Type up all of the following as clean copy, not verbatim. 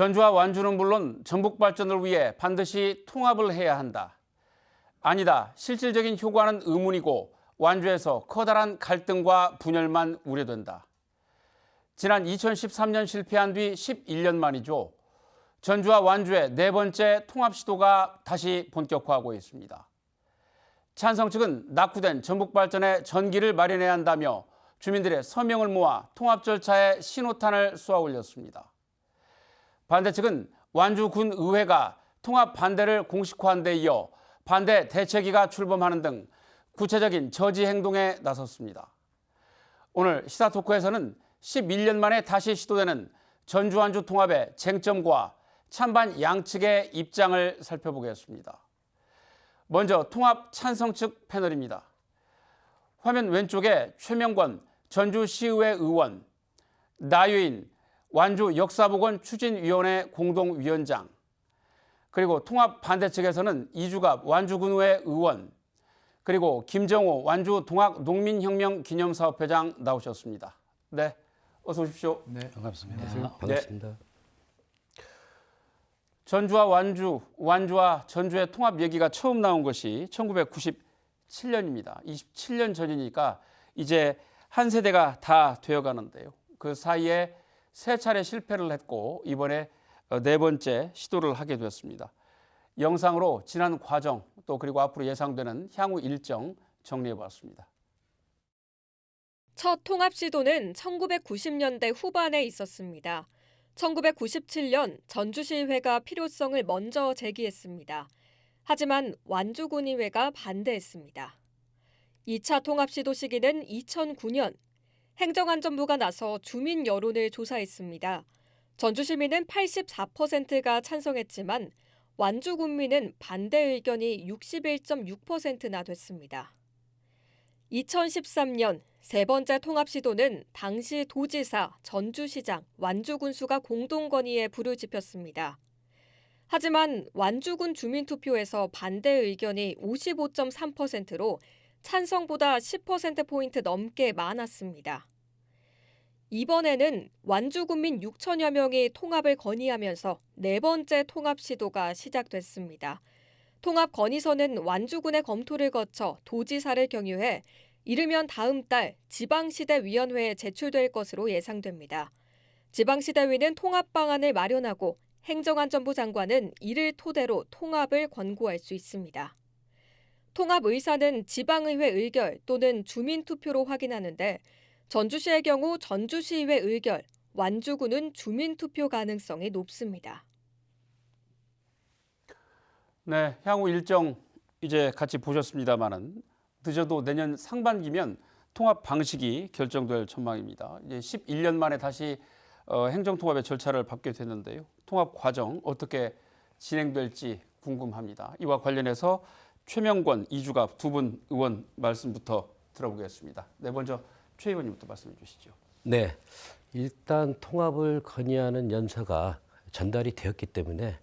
전주와 완주는 물론 전북 발전을 위해 반드시 통합을 해야 한다. 아니다. 실질적인 효과는 의문이고 완주에서 커다란 갈등과 분열만 우려된다. 지난 2013년 실패한 뒤 11년 만이죠. 전주와 완주의 네 번째 통합 시도가 다시 본격화하고 있습니다. 찬성 측은 낙후된 전북 발전에 전기를 마련해야 한다며 주민들의 서명을 모아 통합 절차에 신호탄을 쏘아 올렸습니다. 반대 측은 완주군 의회가 통합 반대를 공식화한 데 이어 반대 대책위가 출범하는 등 구체적인 저지 행동에 나섰습니다. 오늘 시사토크에서는 11년 만에 다시 시도되는 전주 완주 통합의 쟁점과 찬반 양측의 입장을 살펴보겠습니다. 먼저 통합 찬성 측 패널입니다. 화면 왼쪽에 최명권 전주시의회 의원, 나유인 완주 역사복원 추진위원회 공동위원장, 그리고 통합 반대 측에서는 이주갑 완주군의회 의원, 그리고 김정호 완주 동학농민혁명 기념사업회장 나오셨습니다. 네, 어서 오십시오. 네, 반갑습니다. 반갑습니다. 네. 전주와 완주와 전주의 통합 얘기가 처음 나온 것이 1997년입니다. 27년 전이니까 이제 한 세대가 다 되어가는데요. 그 사이에 세 차례 실패를 했고 이번에 네 번째 시도를 하게 되었습니다. 영상으로 지난 과정 또 그리고 앞으로 예상되는 향후 일정 정리해봤습니다. 첫 통합 시도는 1990년대 후반에 있었습니다. 1997년 전주시의회가 필요성을 먼저 제기했습니다. 하지만 완주군의회가 반대했습니다. 2차 통합 시도 시기는 2009년. 행정안전부가 나서 주민 여론을 조사했습니다. 전주 시민은 84%가 찬성했지만 완주 군민은 반대 의견이 61.6%나 됐습니다. 2013년 세 번째 통합 시도는 당시 도지사, 전주시장, 완주군수가 공동 건의에 불을 지폈습니다. 하지만 완주군 주민투표에서 반대 의견이 55.3%로 찬성보다 10%포인트 넘게 많았습니다. 이번에는 완주군민 6천여 명이 통합을 건의하면서 네 번째 통합 시도가 시작됐습니다. 통합 건의서는 완주군의 검토를 거쳐 도지사를 경유해 이르면 다음 달 지방시대위원회에 제출될 것으로 예상됩니다. 지방시대위는 통합 방안을 마련하고 행정안전부 장관은 이를 토대로 통합을 권고할 수 있습니다. 통합 의사는 지방의회 의결 또는 주민투표로 확인하는데 전주시의 경우 전주시의회 의결, 완주군은 주민투표 가능성이 높습니다. 네, 향후 일정 이제 같이 보셨습니다마는 늦어도 내년 상반기면 통합 방식이 결정될 전망입니다. 이제 11년 만에 다시 행정통합의 절차를 밟게 됐는데요. 통합 과정 어떻게 진행될지 궁금합니다. 이와 관련해서 최명권, 이주갑 두 분 의원 말씀부터 들어보겠습니다. 네, 먼저 최 의원님부터 말씀해 주시죠. 네, 일단 통합을 건의하는 연서가 전달이 되었기 때문에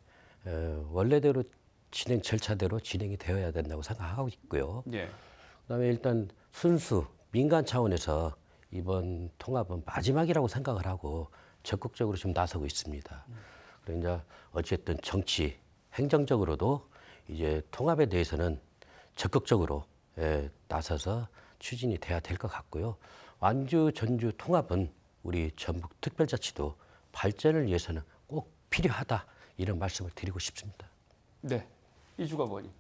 원래대로 진행 절차대로 진행이 되어야 된다고 생각하고 있고요. 예. 그다음에 일단 순수 민간 차원에서 이번 통합은 마지막이라고 생각을 하고 적극적으로 지금 나서고 있습니다. 그리고 이제 어쨌든 정치, 행정적으로도 이제 통합에 대해서는 적극적으로 나서서 추진이 돼야 될 것 같고요. 완주, 전주 통합은 우리 전북 특별자치도 발전을 위해서는 꼭 필요하다 이런 말씀을 드리고 싶습니다. 네, 이주갑 의원님.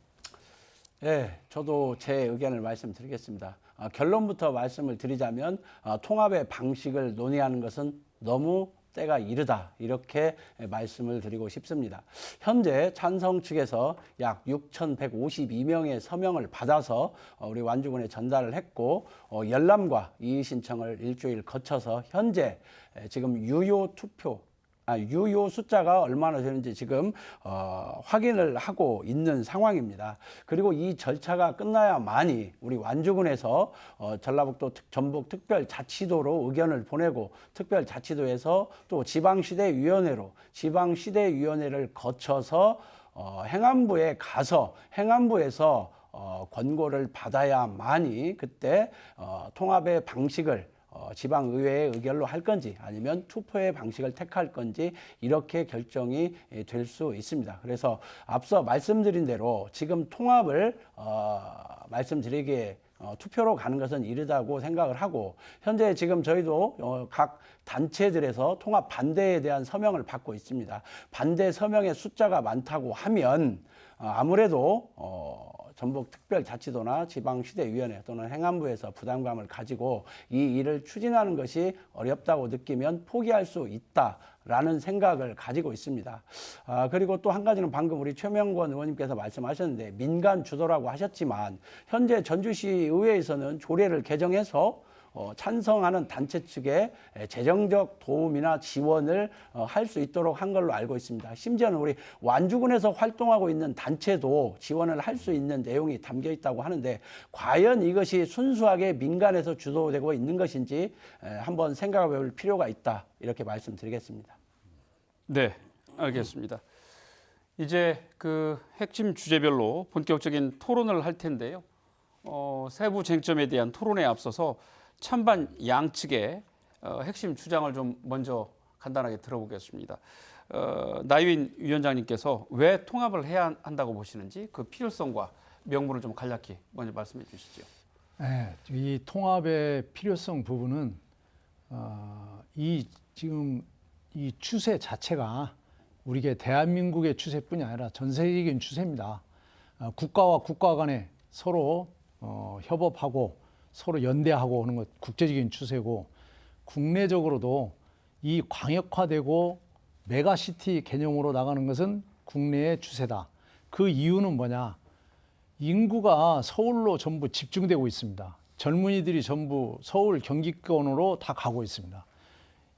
네, 저도 제 의견을 말씀드리겠습니다. 결론부터 말씀을 드리자면 통합의 방식을 논의하는 것은 너무 때가 이르다 이렇게 말씀을 드리고 싶습니다. 현재 찬성 측에서 약 6,152명의 서명을 받아서 우리 완주군에 전달을 했고 열람과 이의 신청을 일주일 거쳐서 현재 지금 유효 숫자가 얼마나 되는지 지금 확인을 하고 있는 상황입니다. 그리고 이 절차가 끝나야만이 우리 완주군에서 전라북도 전북 특별자치도로 의견을 보내고 특별자치도에서 또 지방시대위원회를 거쳐서 행안부에 가서 행안부에서 권고를 받아야만이 그때 통합의 방식을 지방의회의 의결로 할 건지 아니면 투표의 방식을 택할 건지 이렇게 결정이 될 수 있습니다. 그래서 앞서 말씀드린 대로 지금 통합을 말씀드리기에 투표로 가는 것은 이르다고 생각을 하고 현재 지금 저희도 각 단체들에서 통합 반대에 대한 서명을 받고 있습니다. 반대 서명의 숫자가 많다고 하면 아무래도 전북특별자치도나 지방시대위원회 또는 행안부에서 부담감을 가지고 이 일을 추진하는 것이 어렵다고 느끼면 포기할 수 있다라는 생각을 가지고 있습니다. 그리고 또 한 가지는 방금 우리 최명권 의원님께서 말씀하셨는데 민간 주도라고 하셨지만 현재 전주시 의회에서는 조례를 개정해서 찬성하는 단체 측에 재정적 도움이나 지원을 할 수 있도록 한 걸로 알고 있습니다. 심지어는 우리 완주군에서 활동하고 있는 단체도 지원을 할 수 있는 내용이 담겨 있다고 하는데 과연 이것이 순수하게 민간에서 주도되고 있는 것인지 한번 생각해 볼 필요가 있다 이렇게 말씀드리겠습니다. 네, 알겠습니다. 이제 그 핵심 주제별로 본격적인 토론을 할 텐데요. 세부 쟁점에 대한 토론에 앞서서 찬반 양측의 핵심 주장을 좀 먼저 간단하게 들어보겠습니다. 나유인 위원장님께서 왜 통합을 해야 한다고 보시는지 그 필요성과 명분을 좀 간략히 먼저 말씀해 주시죠. 네, 이 통합의 필요성 부분은 지금 이 추세 자체가 우리게 대한민국의 추세뿐이 아니라 전 세계적인 추세입니다. 국가와 국가 간에 서로 협업하고 서로 연대하고 하는 것 국제적인 추세고 국내적으로도 이 광역화되고 메가시티 개념으로 나가는 것은 국내의 추세다. 그 이유는 뭐냐? 인구가 서울로 전부 집중되고 있습니다. 젊은이들이 전부 서울 경기권으로 다 가고 있습니다.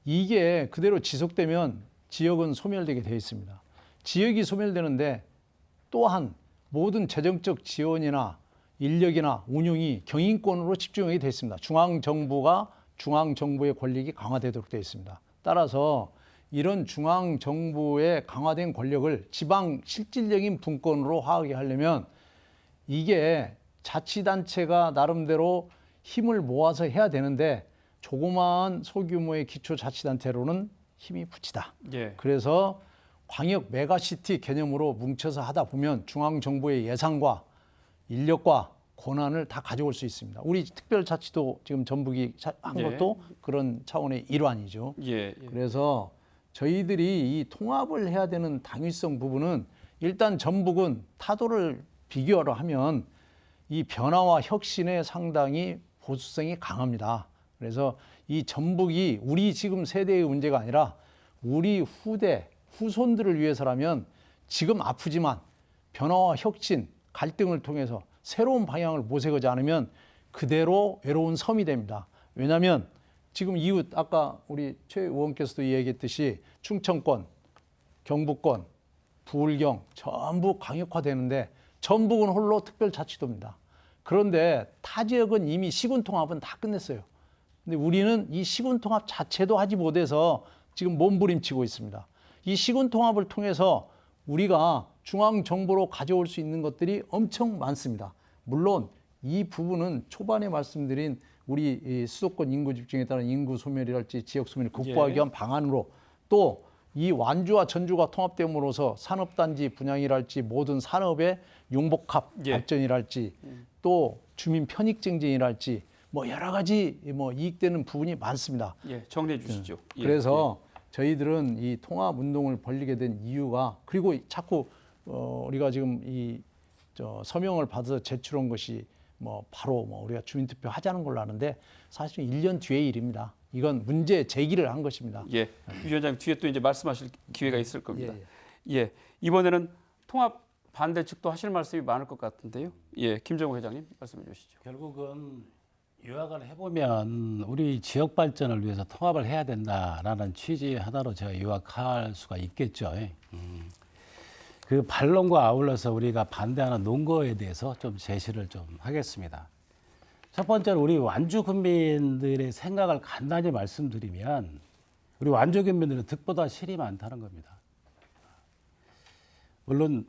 이게 그대로 지속되면 지역은 소멸되게 되어 있습니다. 지역이 소멸되는데 또한 모든 재정적 지원이나 인력이나 운영이 경인권으로 집중하게 되어 있습니다. 중앙정부의 권력이 강화되도록 되어 있습니다. 따라서 이런 중앙정부의 강화된 권력을 지방 실질적인 분권으로 하게 하려면 이게 자치단체가 나름대로 힘을 모아서 해야 되는데 조그마한 소규모의 기초자치단체로는 힘이 부치다. 예. 그래서 광역 메가시티 개념으로 뭉쳐서 하다 보면 중앙정부의 예산과 인력과 권한을 다 가져올 수 있습니다. 우리 특별자치도 지금 전북이 한 것도 그런 차원의 일환이죠. 예. 그래서 저희들이 이 통합을 해야 되는 당위성 부분은 일단 전북은 타도를 비교를 하면 이 변화와 혁신에 상당히 보수성이 강합니다. 그래서 이 전북이 우리 지금 세대의 문제가 아니라 우리 후손들을 위해서라면 지금 아프지만 변화와 혁신, 갈등을 통해서 새로운 방향을 모색하지 않으면 그대로 외로운 섬이 됩니다. 왜냐하면 지금 이웃 아까 우리 최 의원께서도 얘기했듯이 충청권, 경북권, 부울경 전부 광역화되는데 전북은 홀로 특별자치도입니다. 그런데 타 지역은 이미 시군통합은 다 끝냈어요. 근데 우리는 이 시군통합 자체도 하지 못해서 지금 몸부림치고 있습니다. 이 시군통합을 통해서 우리가 중앙정부로 가져올 수 있는 것들이 엄청 많습니다. 물론 이 부분은 초반에 말씀드린 우리 수도권 인구 집중에 따른 인구 소멸이랄지 지역 소멸을 극복하기 위한 방안으로 또 이 완주와 전주가 통합됨으로써 산업단지 분양이랄지 모든 산업의 융복합 발전이랄지 또 주민 편익 증진이랄지 뭐 여러 가지 뭐 이익되는 부분이 많습니다. 예, 정리해 주시죠. 예. 그래서 저희들은 이 통합 운동을 벌리게 된 이유가 그리고 자꾸 우리가 지금 이 서명을 받아서 제출한 것이 뭐 바로 뭐 우리가 주민투표 하자는 걸로 아는데 사실 1년 뒤의 일입니다. 이건 문제 제기를 한 것입니다. 예, 위원장 뒤에 또 이제 말씀하실 기회가 있을 겁니다. 예, 이번에는 통합 반대 측도 하실 말씀이 많을 것 같은데요. 예, 김정우 회장님 말씀해 주시죠. 결국은 요약을 해보면 우리 지역 발전을 위해서 통합을 해야 된다라는 취지 하나로 제가 요약할 수가 있겠죠. 그 반론과 아울러서 우리가 반대하는 논거에 대해서 좀 제시를 좀 하겠습니다. 첫 번째로 우리 완주 군민들의 생각을 간단히 말씀드리면 우리 완주 군민들은 득보다 실이 많다는 겁니다. 물론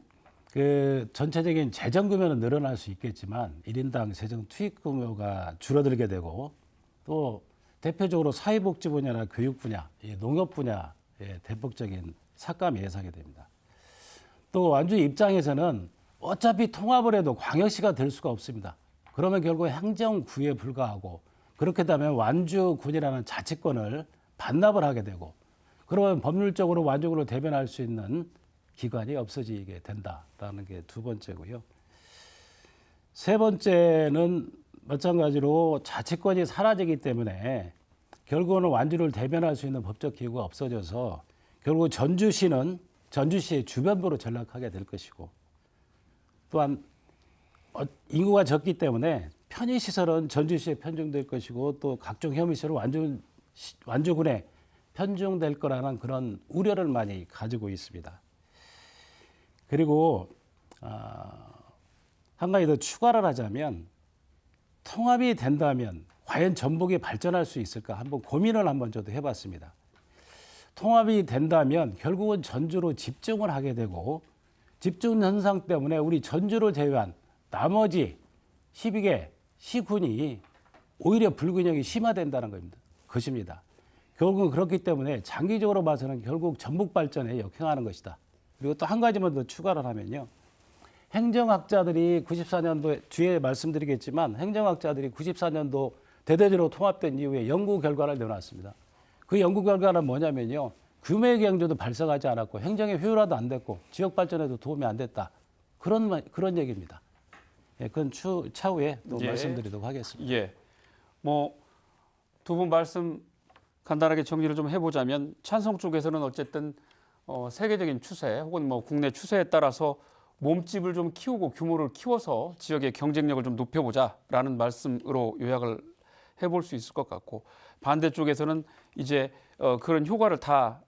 그 전체적인 재정 규모는 늘어날 수 있겠지만 1인당 재정 투입 규모가 줄어들게 되고 또 대표적으로 사회복지 분야나 교육 분야, 농업 분야에 대폭적인 삭감이 예상이 됩니다. 또 완주 입장에서는 어차피 통합을 해도 광역시가 될 수가 없습니다. 그러면 결국 행정구에 불과하고 그렇게 되면 완주군이라는 자치권을 반납을 하게 되고 그러면 법률적으로 완주군을 대변할 수 있는 기관이 없어지게 된다라는 게 두 번째고요. 세 번째는 마찬가지로 자치권이 사라지기 때문에 결국은 완주를 대변할 수 있는 법적 기구가 없어져서 결국 전주시는 전주시의 주변부로 전락하게 될 것이고 또한 인구가 적기 때문에 편의시설은 전주시에 편중될 것이고 또 각종 혐의시설은 완주군에 편중될 거라는 그런 우려를 많이 가지고 있습니다. 그리고 한 가지 더 추가를 하자면 통합이 된다면 과연 전북이 발전할 수 있을까 한번 고민을 한번 저도 해봤습니다. 통합이 된다면 결국은 전주로 집중을 하게 되고 집중 현상 때문에 우리 전주를 제외한 나머지 12개 시군이 오히려 불균형이 심화된다는 겁니다. 것입니다. 결국은 그렇기 때문에 장기적으로 봐서는 결국 전북 발전에 역행하는 것이다. 그리고 또 한 가지만 더 추가를 하면요. 행정학자들이 94년도에 뒤에 말씀드리겠지만 행정학자들이 94년도 대대적으로 통합된 이후에 연구 결과를 내놨습니다. 그 연구 결과는 뭐냐면요. 규모의 경제도 발생하지 않았고 행정의 효율화도 안 됐고 지역 발전에도 도움이 안 됐다. 그런 얘기입니다. 예, 그건 차후에 또 말씀드리도록 하겠습니다. 예. 뭐 두 분 말씀 간단하게 정리를 좀 해보자면 찬성 쪽에서는 어쨌든 세계적인 추세 혹은 뭐 국내 추세에 따라서 몸집을 좀 키우고 규모를 키워서 지역의 경쟁력을 좀 높여보자라는 말씀으로 요약을 해볼 수 있을 것 같고 반대쪽에서는 이제 그런 효과를 다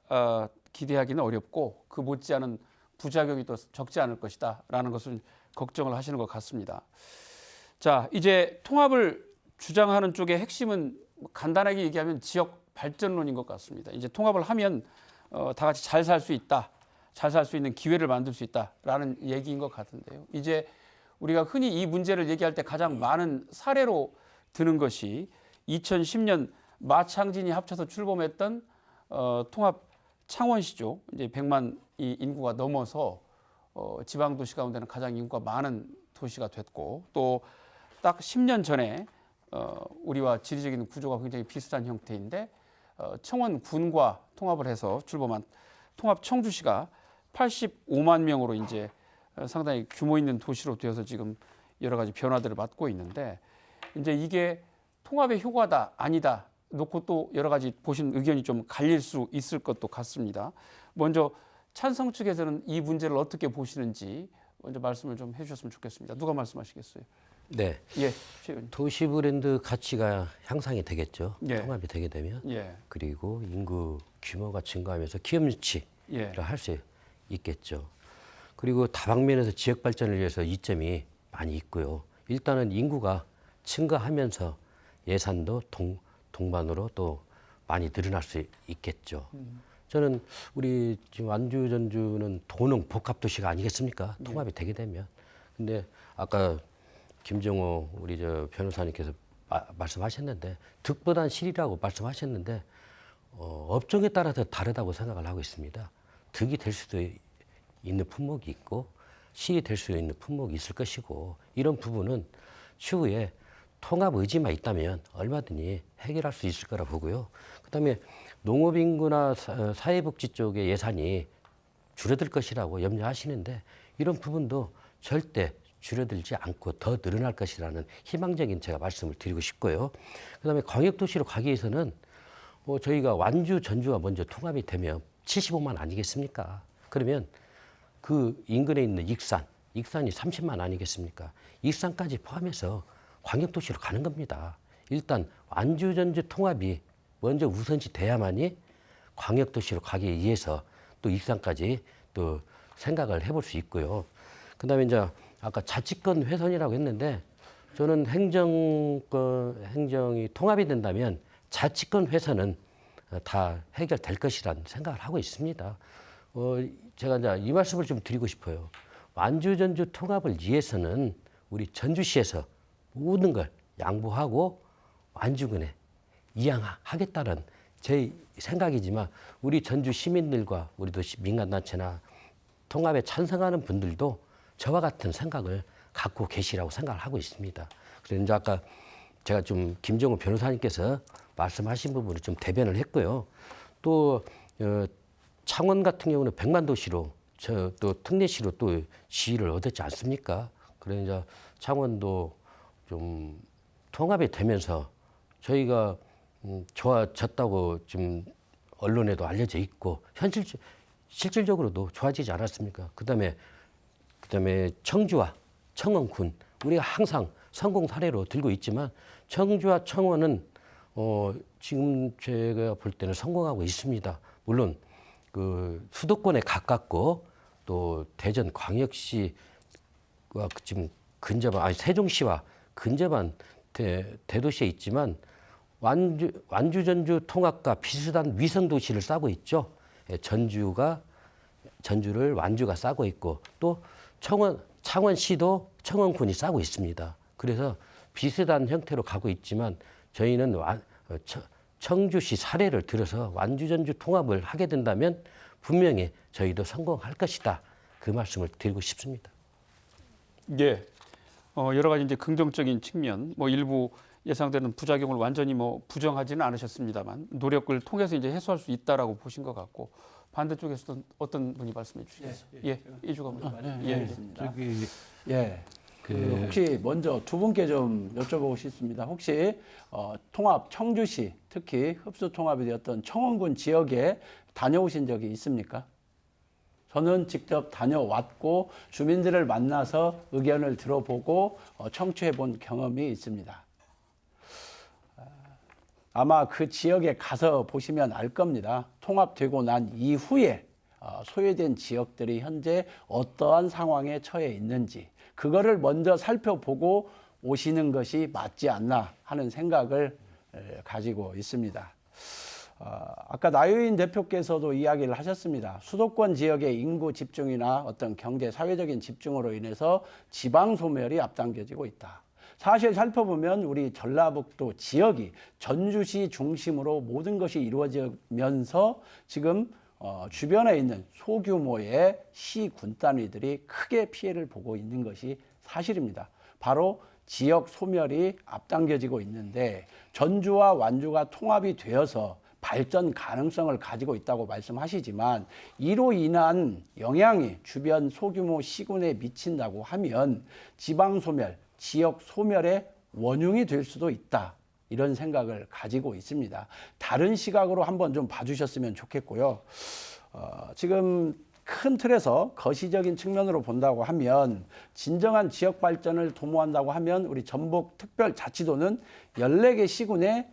기대하기는 어렵고 그 못지않은 부작용이 또 적지 않을 것이다라는 것을 걱정을 하시는 것 같습니다. 자, 이제 통합을 주장하는 쪽의 핵심은 간단하게 얘기하면 지역 발전론인 것 같습니다. 이제 통합을 하면 다 같이 잘 살 수 있다. 잘 살 수 있는 기회를 만들 수 있다라는 얘기인 것 같은데요. 이제 우리가 흔히 이 문제를 얘기할 때 가장 많은 사례로 드는 것이 2010년 마창진이 합쳐서 출범했던 통합 창원시죠. 이제 100만 이 인구가 넘어서 지방 도시 가운데는 가장 인구가 많은 도시가 됐고 또 딱 10년 전에 우리와 지리적인 구조가 굉장히 비슷한 형태인데 청원군과 통합을 해서 출범한 통합 청주시가 85만 명으로 이제 상당히 규모 있는 도시로 되어서 지금 여러 가지 변화들을 맞고 있는데 이제 이게 통합의 효과다 아니다 놓고 또 여러 가지 보신 의견이 좀 갈릴 수 있을 것도 같습니다. 먼저 찬성 측에서는 이 문제를 어떻게 보시는지 먼저 말씀을 좀 해주셨으면 좋겠습니다. 누가 말씀하시겠어요? 네. 예, 최 의원님. 도시 브랜드 가치가 향상이 되겠죠. 예. 통합이 되게 되면. 예, 그리고 인구 규모가 증가하면서 기업 유치를 예, 할 수 있겠죠. 그리고 다방면에서 지역 발전을 위해서 이점이 많이 있고요. 일단은 인구가 증가하면서 예산도 동반으로 또 많이 늘어날 수 있겠죠. 저는 우리 지금 완주 전주는 도농 복합 도시가 아니겠습니까? 통합이 되게 되면. 근데 아까 김정호 우리 저 변호사님께서 말씀하셨는데 득보단 실이라고 말씀하셨는데 업종에 따라서 다르다고 생각을 하고 있습니다. 득이 될 수도 있는 품목이 있고 실이 될 수 있는 품목이 있을 것이고 이런 부분은 추후에 통합 의지만 있다면 얼마든지 해결할 수 있을 거라 보고요. 그다음에 농업인구나 사회복지 쪽의 예산이 줄어들 것이라고 염려하시는데 이런 부분도 절대 줄어들지 않고 더 늘어날 것이라는 희망적인 제가 말씀을 드리고 싶고요. 그다음에 광역도시로 가기 위해서는 저희가 완주, 전주가 먼저 통합이 되면 75만 아니겠습니까? 그러면 그 인근에 있는 익산이 30만 아니겠습니까? 익산까지 포함해서 광역도시로 가는 겁니다. 일단 완주, 전주 통합이 먼저 우선시 돼야만이 광역도시로 가기 위해서 또 익산까지 또 생각을 해볼 수 있고요. 그다음에 이제 아까 자치권 훼손이라고 했는데 저는 행정이 통합이 된다면 자치권 훼손은 다 해결될 것이라는 생각을 하고 있습니다. 제가 이제 이 말씀을 좀 드리고 싶어요. 완주 전주 통합을 위해서는 우리 전주시에서 모든 걸 양보하고 완주군에 이양하겠다는 제 생각이지만 우리 전주 시민들과 우리도 민간단체나 통합에 찬성하는 분들도 저와 같은 생각을 갖고 계시라고 생각을 하고 있습니다. 그래서 이제 아까 제가 좀 김정우 변호사님께서 말씀하신 부분을 좀 대변을 했고요. 또 창원 같은 경우는 백만도시로 또 특례시로 또 지위를 얻었지 않습니까? 그래서 이제 창원도 좀 통합이 되면서 저희가 좋아졌다고 좀 언론에도 알려져 있고 실질적으로도 좋아지지 않았습니까? 그다음에 청주와 청원군 우리가 항상 성공 사례로 들고 있지만 청주와 청원은 지금 제가 볼 때는 성공하고 있습니다. 물론 그 수도권에 가깝고 또 대전 광역시와 지금 근접한 세종시와 근접한 대도시에 있지만 완주 전주 통합과 비슷한 위성 도시를 싸고 있죠. 전주를 완주가 싸고 있고 또 창원시도 청원군이 싸고 있습니다. 그래서 비슷한 형태로 가고 있지만 저희는 청주시 사례를 들어서 완주 전주 통합을 하게 된다면 분명히 저희도 성공할 것이다. 그 말씀을 드리고 싶습니다. 예. 여러 가지 이제 긍정적인 측면, 뭐 일부 예상되는 부작용을 완전히 뭐 부정하지는 않으셨습니다만 노력을 통해서 이제 해소할 수 있다라고 보신 것 같고 반대쪽에서도 어떤 분이 말씀해 주시겠어요? 예, 이주가 혹시 먼저 두 분께 좀 여쭤보고 싶습니다. 혹시 통합 청주시 특히 흡수 통합이 되었던 청원군 지역에 다녀오신 적이 있습니까? 저는 직접 다녀왔고 주민들을 만나서 의견을 들어보고 청취해 본 경험이 있습니다. 아마 그 지역에 가서 보시면 알 겁니다. 통합되고 난 이후에 소외된 지역들이 현재 어떠한 상황에 처해 있는지 그거를 먼저 살펴보고 오시는 것이 맞지 않나 하는 생각을 가지고 있습니다. 아까 나유인 대표께서도 이야기를 하셨습니다. 수도권 지역의 인구 집중이나 어떤 경제 사회적인 집중으로 인해서 지방 소멸이 앞당겨지고 있다. 사실 살펴보면 우리 전라북도 지역이 전주시 중심으로 모든 것이 이루어지면서 지금 주변에 있는 소규모의 시 군단위들이 크게 피해를 보고 있는 것이 사실입니다. 바로 지역 소멸이 앞당겨지고 있는데 전주와 완주가 통합이 되어서 발전 가능성을 가지고 있다고 말씀하시지만 이로 인한 영향이 주변 소규모 시군에 미친다고 하면 지방 소멸, 지역 소멸의 원흉이 될 수도 있다. 이런 생각을 가지고 있습니다. 다른 시각으로 한번 좀 봐주셨으면 좋겠고요. 지금 큰 틀에서 거시적인 측면으로 본다고 하면 진정한 지역 발전을 도모한다고 하면 우리 전북특별자치도는 14개 시군의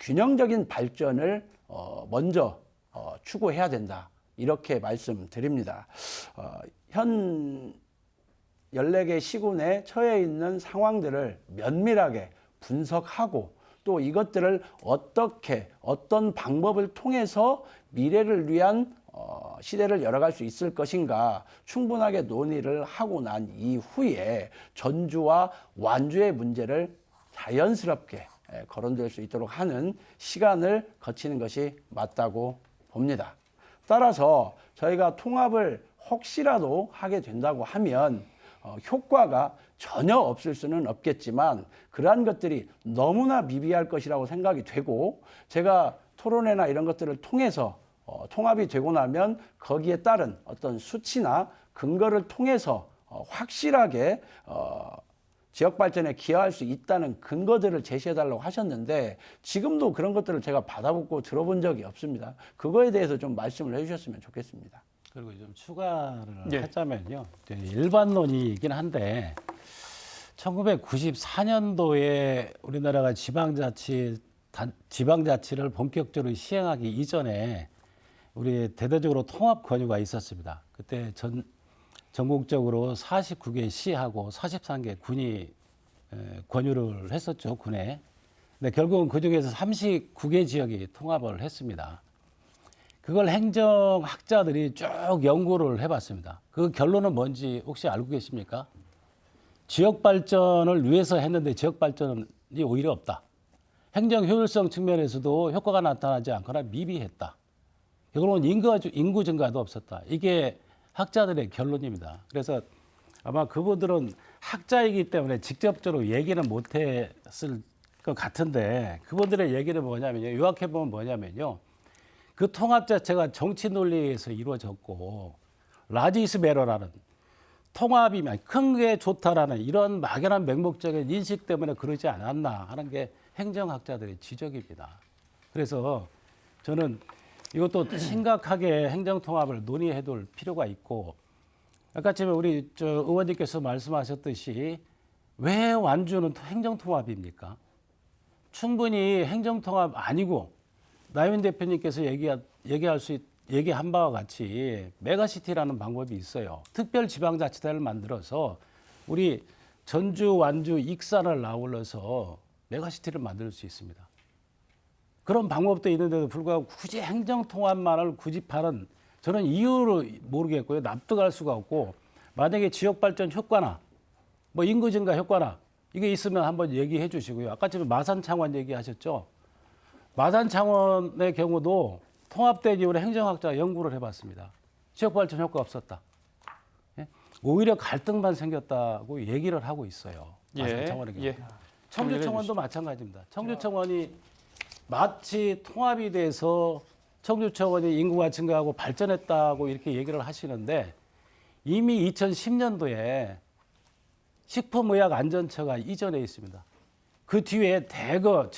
균형적인 발전을 먼저 추구해야 된다. 이렇게 말씀드립니다. 현 14개 시군에 처해 있는 상황들을 면밀하게 분석하고 또 이것들을 어떤 방법을 통해서 미래를 위한 시대를 열어갈 수 있을 것인가 충분하게 논의를 하고 난 이후에 전주와 완주의 문제를 자연스럽게 거론될 수 있도록 하는 시간을 거치는 것이 맞다고 봅니다. 따라서 저희가 통합을 혹시라도 하게 된다고 하면 효과가 전혀 없을 수는 없겠지만 그러한 것들이 너무나 미비할 것이라고 생각이 되고 제가 토론회나 이런 것들을 통해서 통합이 되고 나면 거기에 따른 어떤 수치나 근거를 통해서 확실하게 지역 발전에 기여할 수 있다는 근거들을 제시해달라고 하셨는데 지금도 그런 것들을 제가 받아보고 들어본 적이 없습니다. 그거에 대해서 좀 말씀을 해주셨으면 좋겠습니다. 그리고 좀 추가를 하자면요. 일반론이긴 한데 1994년도에 우리나라가 지방자치를 본격적으로 시행하기 이전에 우리 대대적으로 통합 권유가 있었습니다. 그때 전국적으로 49개 시하고 43개 군이 권유를 했었죠, 군에. 근데 결국은 그중에서 39개 지역이 통합을 했습니다. 그걸 행정학자들이 쭉 연구를 해봤습니다. 그 결론은 뭔지 혹시 알고 계십니까? 지역 발전을 위해서 했는데 지역 발전이 오히려 없다. 행정 효율성 측면에서도 효과가 나타나지 않거나 미비했다. 결국은 인구 증가도 없었다. 이게 학자들의 결론입니다. 그래서 아마 그분들은 학자이기 때문에 직접적으로 얘기는 못했을 것 같은데 그분들의 얘기는 뭐냐면요. 요약해보면 뭐냐면요. 그 통합 자체가 정치 논리에서 이루어졌고 라지스 메러라는 통합이면 큰 게 좋다라는 이런 막연한 맹목적인 인식 때문에 그러지 않았나 하는 게 행정학자들의 지적입니다. 그래서 저는 이것도 심각하게 행정통합을 논의해둘 필요가 있고 아까 전에 우리 의원님께서 말씀하셨듯이 왜 완주는 행정통합입니까? 충분히 행정통합 아니고 나윤 대표님께서 얘기한 바와 같이 메가시티라는 방법이 있어요. 특별지방자치단을 만들어서 우리 전주, 완주, 익산을 아울러서 메가시티를 만들 수 있습니다. 그런 방법도 있는데도 불구하고 굳이 행정통합만을 구집하는 저는 이유를 모르겠고요. 납득할 수가 없고 만약에 지역발전 효과나 뭐 인구 증가 효과나 이게 있으면 한번 얘기해 주시고요. 아까 전에 마산창원 얘기하셨죠. 마산창원의 경우도 통합된 이후에 행정학자가 연구를 해봤습니다. 지역발전 효과 없었다. 예? 오히려 갈등만 생겼다고 얘기를 하고 있어요. 마산창원의 경우. 청주청원도 마찬가지입니다. 청주청원이 마치 통합이 돼서 청주청원이 인구가 증가하고 발전했다고 이렇게 얘기를 하시는데 이미 2010년도에 식품의약안전처가 이전해 있습니다. 그 뒤에 대거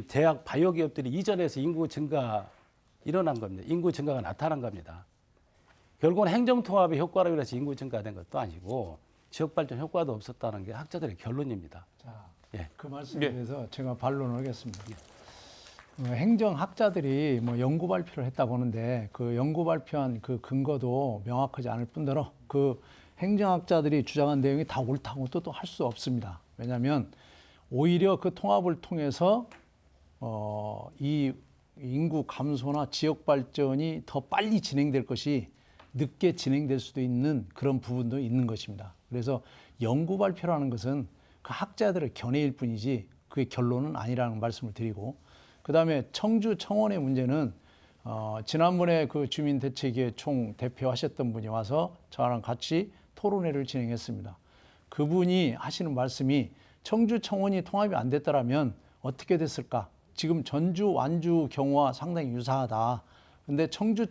제약 바이오 기업들이 이전해서 인구 증가 일어난 겁니다. 인구 증가가 나타난 겁니다. 결국은 행정통합의 효과로 인해서 인구 증가된 것도 아니고 지역발전 효과도 없었다는 게 학자들의 결론입니다. 자, 예. 그 말씀에 대해서 제가 반론을 하겠습니다. 행정학자들이 뭐 연구 발표를 했다고 하는데 그 연구 발표한 그 근거도 명확하지 않을 뿐더러 그 행정학자들이 주장한 내용이 다 옳다고 또 할 수 없습니다. 왜냐하면 오히려 그 통합을 통해서 이 인구 감소나 지역 발전이 더 빨리 진행될 것이 늦게 진행될 수도 있는 그런 부분도 있는 것입니다. 그래서 연구 발표라는 것은 그 학자들의 견해일 뿐이지 그게 결론은 아니라는 말씀을 드리고 그다음에 청주 청원의 문제는 지난번에 그 주민대책위의 총 대표하셨던 분이 와서 저랑 같이 토론회를 진행했습니다. 그분이 하시는 말씀이 청주 청원이 통합이 안 됐더라면 어떻게 됐을까? 지금 전주 완주 경우와 상당히 유사하다. 근데 청주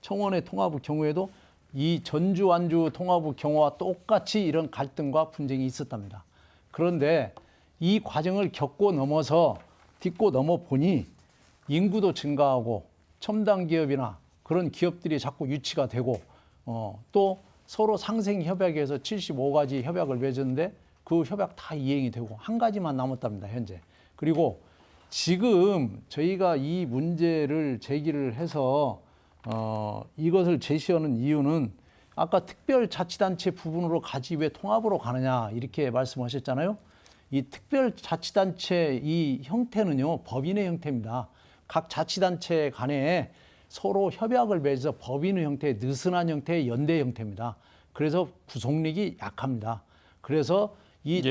청원의 통합의 경우에도 이 전주 완주 통합의 경우와 똑같이 이런 갈등과 분쟁이 있었답니다. 그런데 이 과정을 딛고 넘어 보니 인구도 증가하고 첨단 기업이나 그런 기업들이 자꾸 유치가 되고 또 서로 상생 협약에서 75가지 협약을 맺었는데 그 협약 다 이행이 되고 한 가지만 남았답니다, 현재. 그리고 지금 저희가 이 문제를 제기를 해서 이것을 제시하는 이유는 아까 특별자치단체 부분으로 가지 왜 통합으로 가느냐 이렇게 말씀하셨잖아요. 이 특별자치단체 이 형태는요, 법인의 형태입니다. 각 자치단체 간에 서로 협약을 맺어서 법인의 형태, 느슨한 형태의 연대 형태입니다. 그래서 구속력이 약합니다. 그래서 이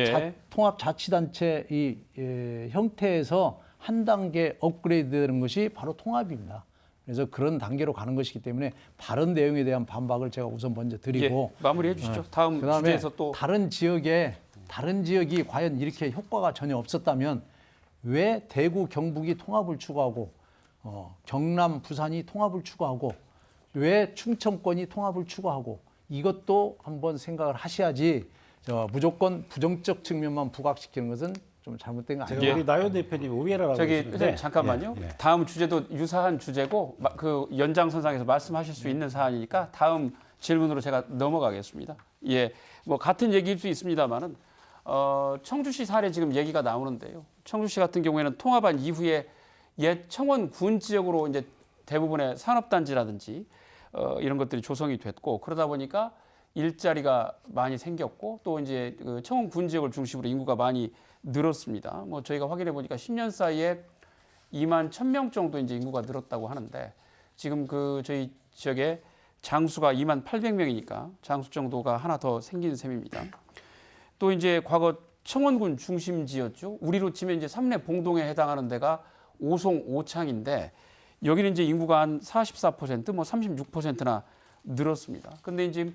통합자치단체 이 형태에서 한 단계 업그레이드 되는 것이 바로 통합입니다. 그래서 그런 단계로 가는 것이기 때문에 발언 내용에 대한 반박을 제가 우선 먼저 드리고 마무리해 주시죠. 다음 주제에서 또 다른 지역이 과연 이렇게 효과가 전혀 없었다면 왜 대구, 경북이 통합을 추구하고 경남, 부산이 통합을 추구하고 왜 충청권이 통합을 추구하고 이것도 한번 생각을 하셔야지 무조건 부정적 측면만 부각시키는 것은 좀 잘못된 거 아니에요? 우리 나윤 대표님 오해를 하고 계시는데 잠깐만요. 다음 주제도 유사한 주제고 그 연장선상에서 말씀하실 수 있는 사안이니까 다음 질문으로 제가 넘어가겠습니다. 예, 뭐 같은 얘기일 수 있습니다만은 청주시 사례 지금 얘기가 나오는데요. 청주시 같은 경우에는 통합한 이후에 옛 청원군 지역으로 이제 대부분의 산업단지라든지 이런 것들이 조성이 됐고 그러다 보니까 일자리가 많이 생겼고 또 이제 그 청원군 지역을 중심으로 인구가 많이 늘었습니다. 뭐 저희가 확인해 보니까 10년 사이에 2만 1,000명 정도 이제 인구가 늘었다고 하는데 지금 그 저희 지역에 장수가 2만 800명이니까 장수 정도가 하나 더 생긴 셈입니다. 또 이제 과거 청원군 중심지였죠. 우리로 치면 이제 삼례 봉동에 해당하는 데가 오송 오창인데 여기는 이제 인구가 한 44%, 뭐 36%나 늘었습니다. 근데 이제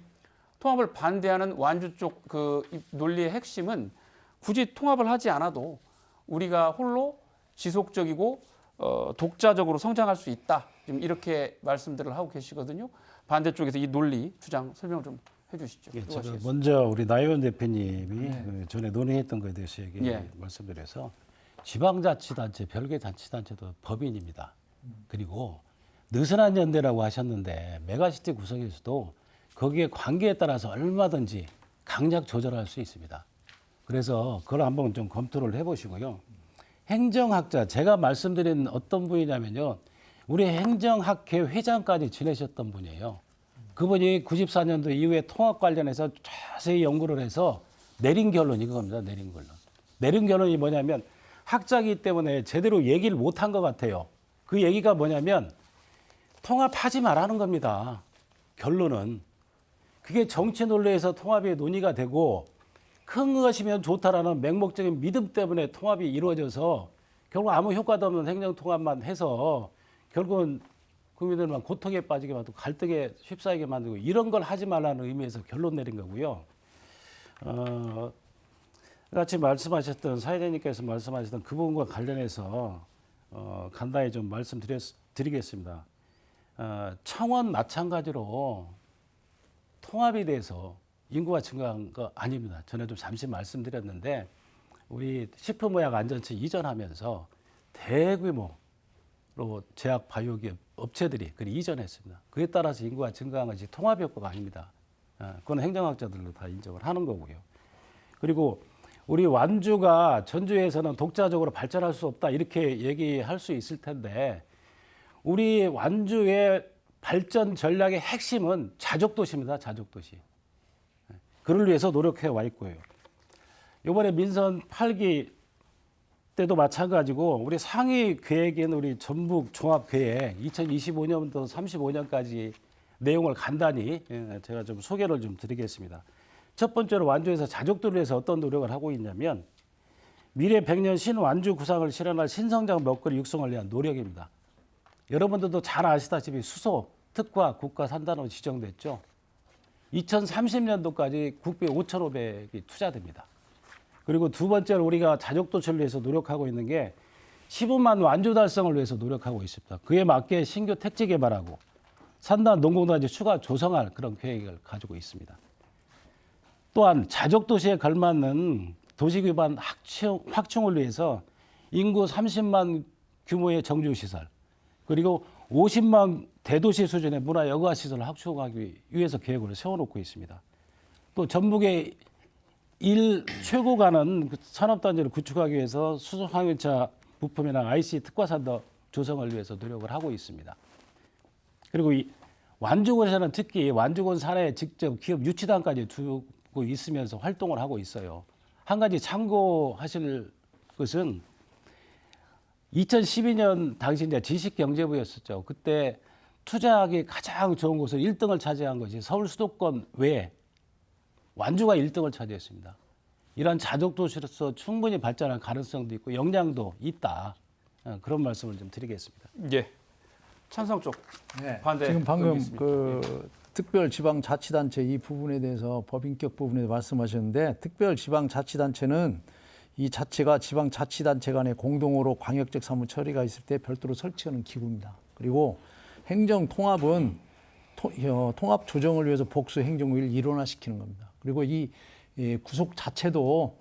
통합을 반대하는 완주 쪽 그 논리의 핵심은 굳이 통합을 하지 않아도 우리가 홀로 지속적이고 독자적으로 성장할 수 있다. 지금 이렇게 말씀들을 하고 계시거든요. 반대쪽에서 이 논리 주장 설명을 좀 해주시죠. 예, 제가 하시겠습니까? 먼저 우리 나의원 대표님이 그 전에 논의했던 것에 대해서 말씀드려서 지방자치단체, 별개자치단체도 법인입니다. 그리고 느슨한 연대라고 하셨는데 메가시티 구성에서도 거기에 관계에 따라서 얼마든지 강약 조절할 수 있습니다. 그래서 그걸 한번 좀 검토를 해보시고요. 행정학자, 제가 말씀드린 어떤 분이냐면요. 우리 행정학회 회장까지 지내셨던 분이에요. 그분이 94년도 이후에 통합 관련해서 자세히 연구를 해서 내린 결론이 그겁니다. 내린 결론. 내린 결론이 뭐냐면 학자이기 때문에 제대로 얘기를 못한 것 같아요. 그 얘기가 뭐냐면 통합하지 말라는 겁니다. 결론은. 그게 정치 논리에서 통합이 논의가 되고 큰 것이면 좋다라는 맹목적인 믿음 때문에 통합이 이루어져서 결국 아무 효과도 없는 행정통합만 해서 결국은 국민들만 고통에 빠지게 만들고 갈등에 휩싸이게 만들고 이런 걸 하지 말라는 의미에서 결론 내린 거고요. 같이 말씀하셨던 사회자님께서 말씀하셨던 그 부분과 관련해서 간단히 좀 말씀드리겠습니다. 청원 마찬가지로 통합에 대해서 인구가 증가한 거 아닙니다. 전에 좀 잠시 말씀드렸는데 우리 식품의약안전처 이전하면서 대규모로 제약 바이오기업 업체들이 이전했습니다. 그에 따라서 인구가 증가한 것이 통합 효과가 아닙니다. 그건 행정학자들도 다 인정을 하는 거고요. 그리고 우리 완주가 전주에서는 독자적으로 발전할 수 없다 이렇게 얘기할 수 있을 텐데 우리 완주의 발전 전략의 핵심은 자족도시입니다. 자족도시. 그를 위해서 노력해 와 있고요. 이번에 민선 8기 때도 마찬가지고 우리 상위 계획인 우리 전북 종합계획 2025년부터 35년까지 내용을 간단히 제가 좀 소개를 좀 드리겠습니다. 첫 번째로 완주에서 자족도를 위해서 어떤 노력을 하고 있냐면 미래 100년 신완주 구상을 실현할 신성장 먹거리 육성을 위한 노력입니다. 여러분들도 잘 아시다시피 수소, 특화, 국가 산단으로 지정됐죠. 2030년도까지 국비 5,500이 투자됩니다. 그리고 두 번째로 우리가 자족도시를 위해서 노력하고 있는 게 15만 완주 달성을 위해서 노력하고 있습니다. 그에 맞게 신규 택지 개발하고 산단, 농공단지 추가 조성할 그런 계획을 가지고 있습니다. 또한 자족도시에 걸맞는 도시 기반 확충을 위해서 인구 30만 규모의 정주시설 그리고 50만 대도시 수준의 문화 여가 시설을 확충하기 위해서 계획을 세워놓고 있습니다. 또 전북의 최고 가는 산업단지를 구축하기 위해서 수소항공차 부품이나 IC 특화산업 조성을 위해서 노력을 하고 있습니다. 그리고 이 완주군에서는 특히 완주군 산하에 직접 기업 유치단까지 두고 있으면서 활동을 하고 있어요. 한 가지 참고하실 것은 2012년 당시 이제 지식경제부였었죠. 그때 투자하기 가장 좋은 곳을 1등을 차지한 것이 서울 수도권 외에 완주가 1등을 차지했습니다. 이러한 자족도시로서 충분히 발전할 가능성도 있고 역량도 있다. 그런 말씀을 좀 드리겠습니다. 예. 찬성 쪽 반대. 지금 방금 있습니다. 그 특별지방자치단체 이 부분에 대해서 법인격 부분에 말씀하셨는데 특별지방자치단체는 이 자체가 지방자치단체 간에 공동으로 광역적 사무 처리가 있을 때 별도로 설치하는 기구입니다. 그리고 행정통합은 통합 조정을 위해서 복수 행정구역을 일원화시키는 겁니다. 그리고 이 구속 자체도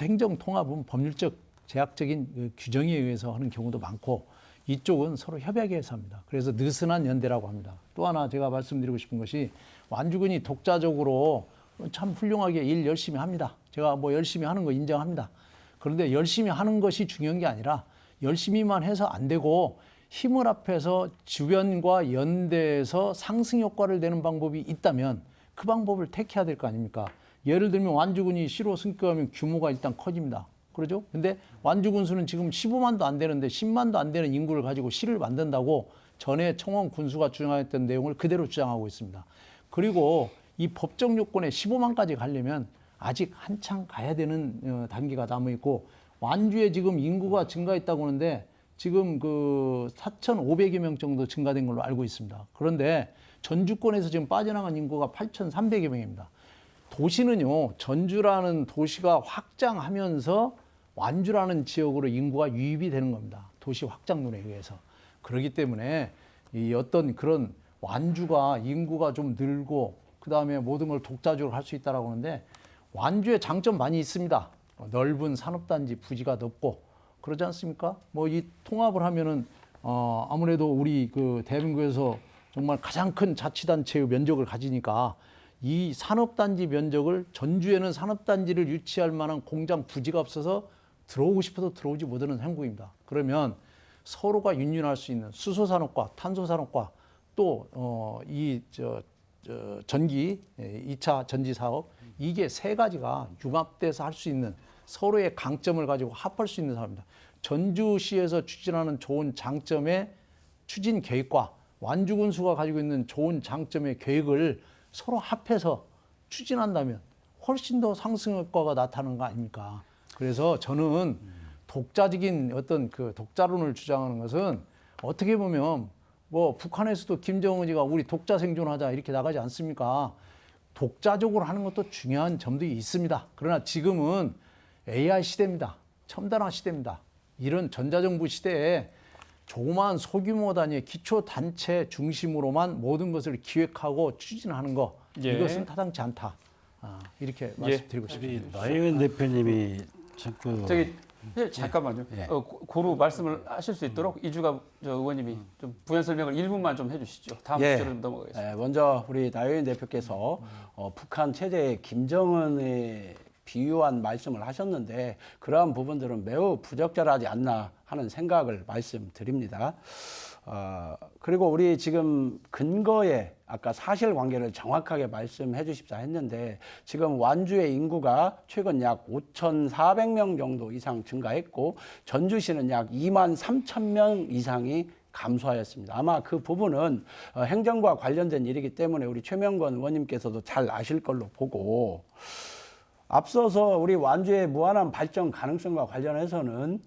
행정통합은 법률적 제약적인 규정에 의해서 하는 경우도 많고 이쪽은 서로 협약해서 합니다. 그래서 느슨한 연대라고 합니다. 또 하나 제가 말씀드리고 싶은 것이 완주군이 독자적으로 참 훌륭하게 일 열심히 합니다. 제가 뭐 열심히 하는 거 인정합니다. 그런데 열심히 하는 것이 중요한 게 아니라 열심히만 해서 안 되고 힘을 합해서 주변과 연대해서 상승 효과를 내는 방법이 있다면 그 방법을 택해야 될 거 아닙니까? 예를 들면 완주군이 시로 승격하면 규모가 일단 커집니다. 그러죠? 근데 완주군 수는 지금 15만도 안 되는데 10만도 안 되는 인구를 가지고 시를 만든다고 전에 청원 군수가 주장했던 내용을 그대로 주장하고 있습니다. 그리고 이 법적 요건에 15만까지 가려면 아직 한창 가야 되는 단계가 남아 있고 완주에 지금 인구가 증가했다고 하는데 지금 그 4,500여 명 정도 증가된 걸로 알고 있습니다. 그런데 전주권에서 지금 빠져나간 인구가 8,300여 명입니다. 도시는요, 전주라는 도시가 확장하면서 완주라는 지역으로 인구가 유입이 되는 겁니다. 도시 확장론에 의해서. 그렇기 때문에 이 어떤 그런 완주가 인구가 좀 늘고 그다음에 모든 걸 독자적으로 할 수 있다라고 하는데 완주의 장점 많이 있습니다. 넓은 산업단지 부지가 넓고 그러지 않습니까? 뭐 이 통합을 하면은 아무래도 우리 그 대한민국에서 정말 가장 큰 자치단체의 면적을 가지니까 이 산업단지 면적을 전주에는 산업단지를 유치할 만한 공장 부지가 없어서 들어오고 싶어도 들어오지 못하는 형국입니다. 그러면 서로가 윤윤할 수 있는 수소산업과 탄소산업과 또 전기 2차 전지 사업 이게 세 가지가 융합돼서 할 수 있는 서로의 강점을 가지고 합할 수 있는 사업입니다. 전주시에서 추진하는 좋은 장점의 추진 계획과 완주군수가 가지고 있는 좋은 장점의 계획을 서로 합해서 추진한다면 훨씬 더 상승 효과가 나타나는 거 아닙니까? 그래서 저는 독자적인 어떤 그 독자론을 주장하는 것은 어떻게 보면 뭐 북한에서도 김정은이가 우리 독자 생존하자 이렇게 나가지 않습니까? 독자적으로 하는 것도 중요한 점도 있습니다. 그러나 지금은 AI 시대입니다. 첨단화 시대입니다. 이런 전자정부 시대에 조그마한 소규모 단위의 기초단체 중심으로만 모든 것을 기획하고 추진하는 거 예. 이것은 타당치 않다. 이렇게 말씀드리고 싶습니다. 우리 노영현 대표님이 자꾸 저기 잠깐만요. 예. 고루 말씀을 하실 수 있도록 이주가 의원님이 좀 부연 설명을 1분만 좀 해주시죠. 다음 예. 주제로 넘어가겠습니다. 먼저 우리 나영인 대표께서 북한 체제의 김정은에 비유한 말씀을 하셨는데 그러한 부분들은 매우 부적절하지 않나 하는 생각을 말씀드립니다. 그리고 우리 지금 근거에 아까 사실관계를 정확하게 말씀해 주십사 했는데 지금 완주의 인구가 최근 약 5,400명 정도 이상 증가했고 전주시는 약 2만 3천 명 이상이 감소하였습니다. 아마 그 부분은 행정과 관련된 일이기 때문에 우리 최명건 의원님께서도 잘 아실 걸로 보고 앞서서 우리 완주의 무한한 발전 가능성과 관련해서는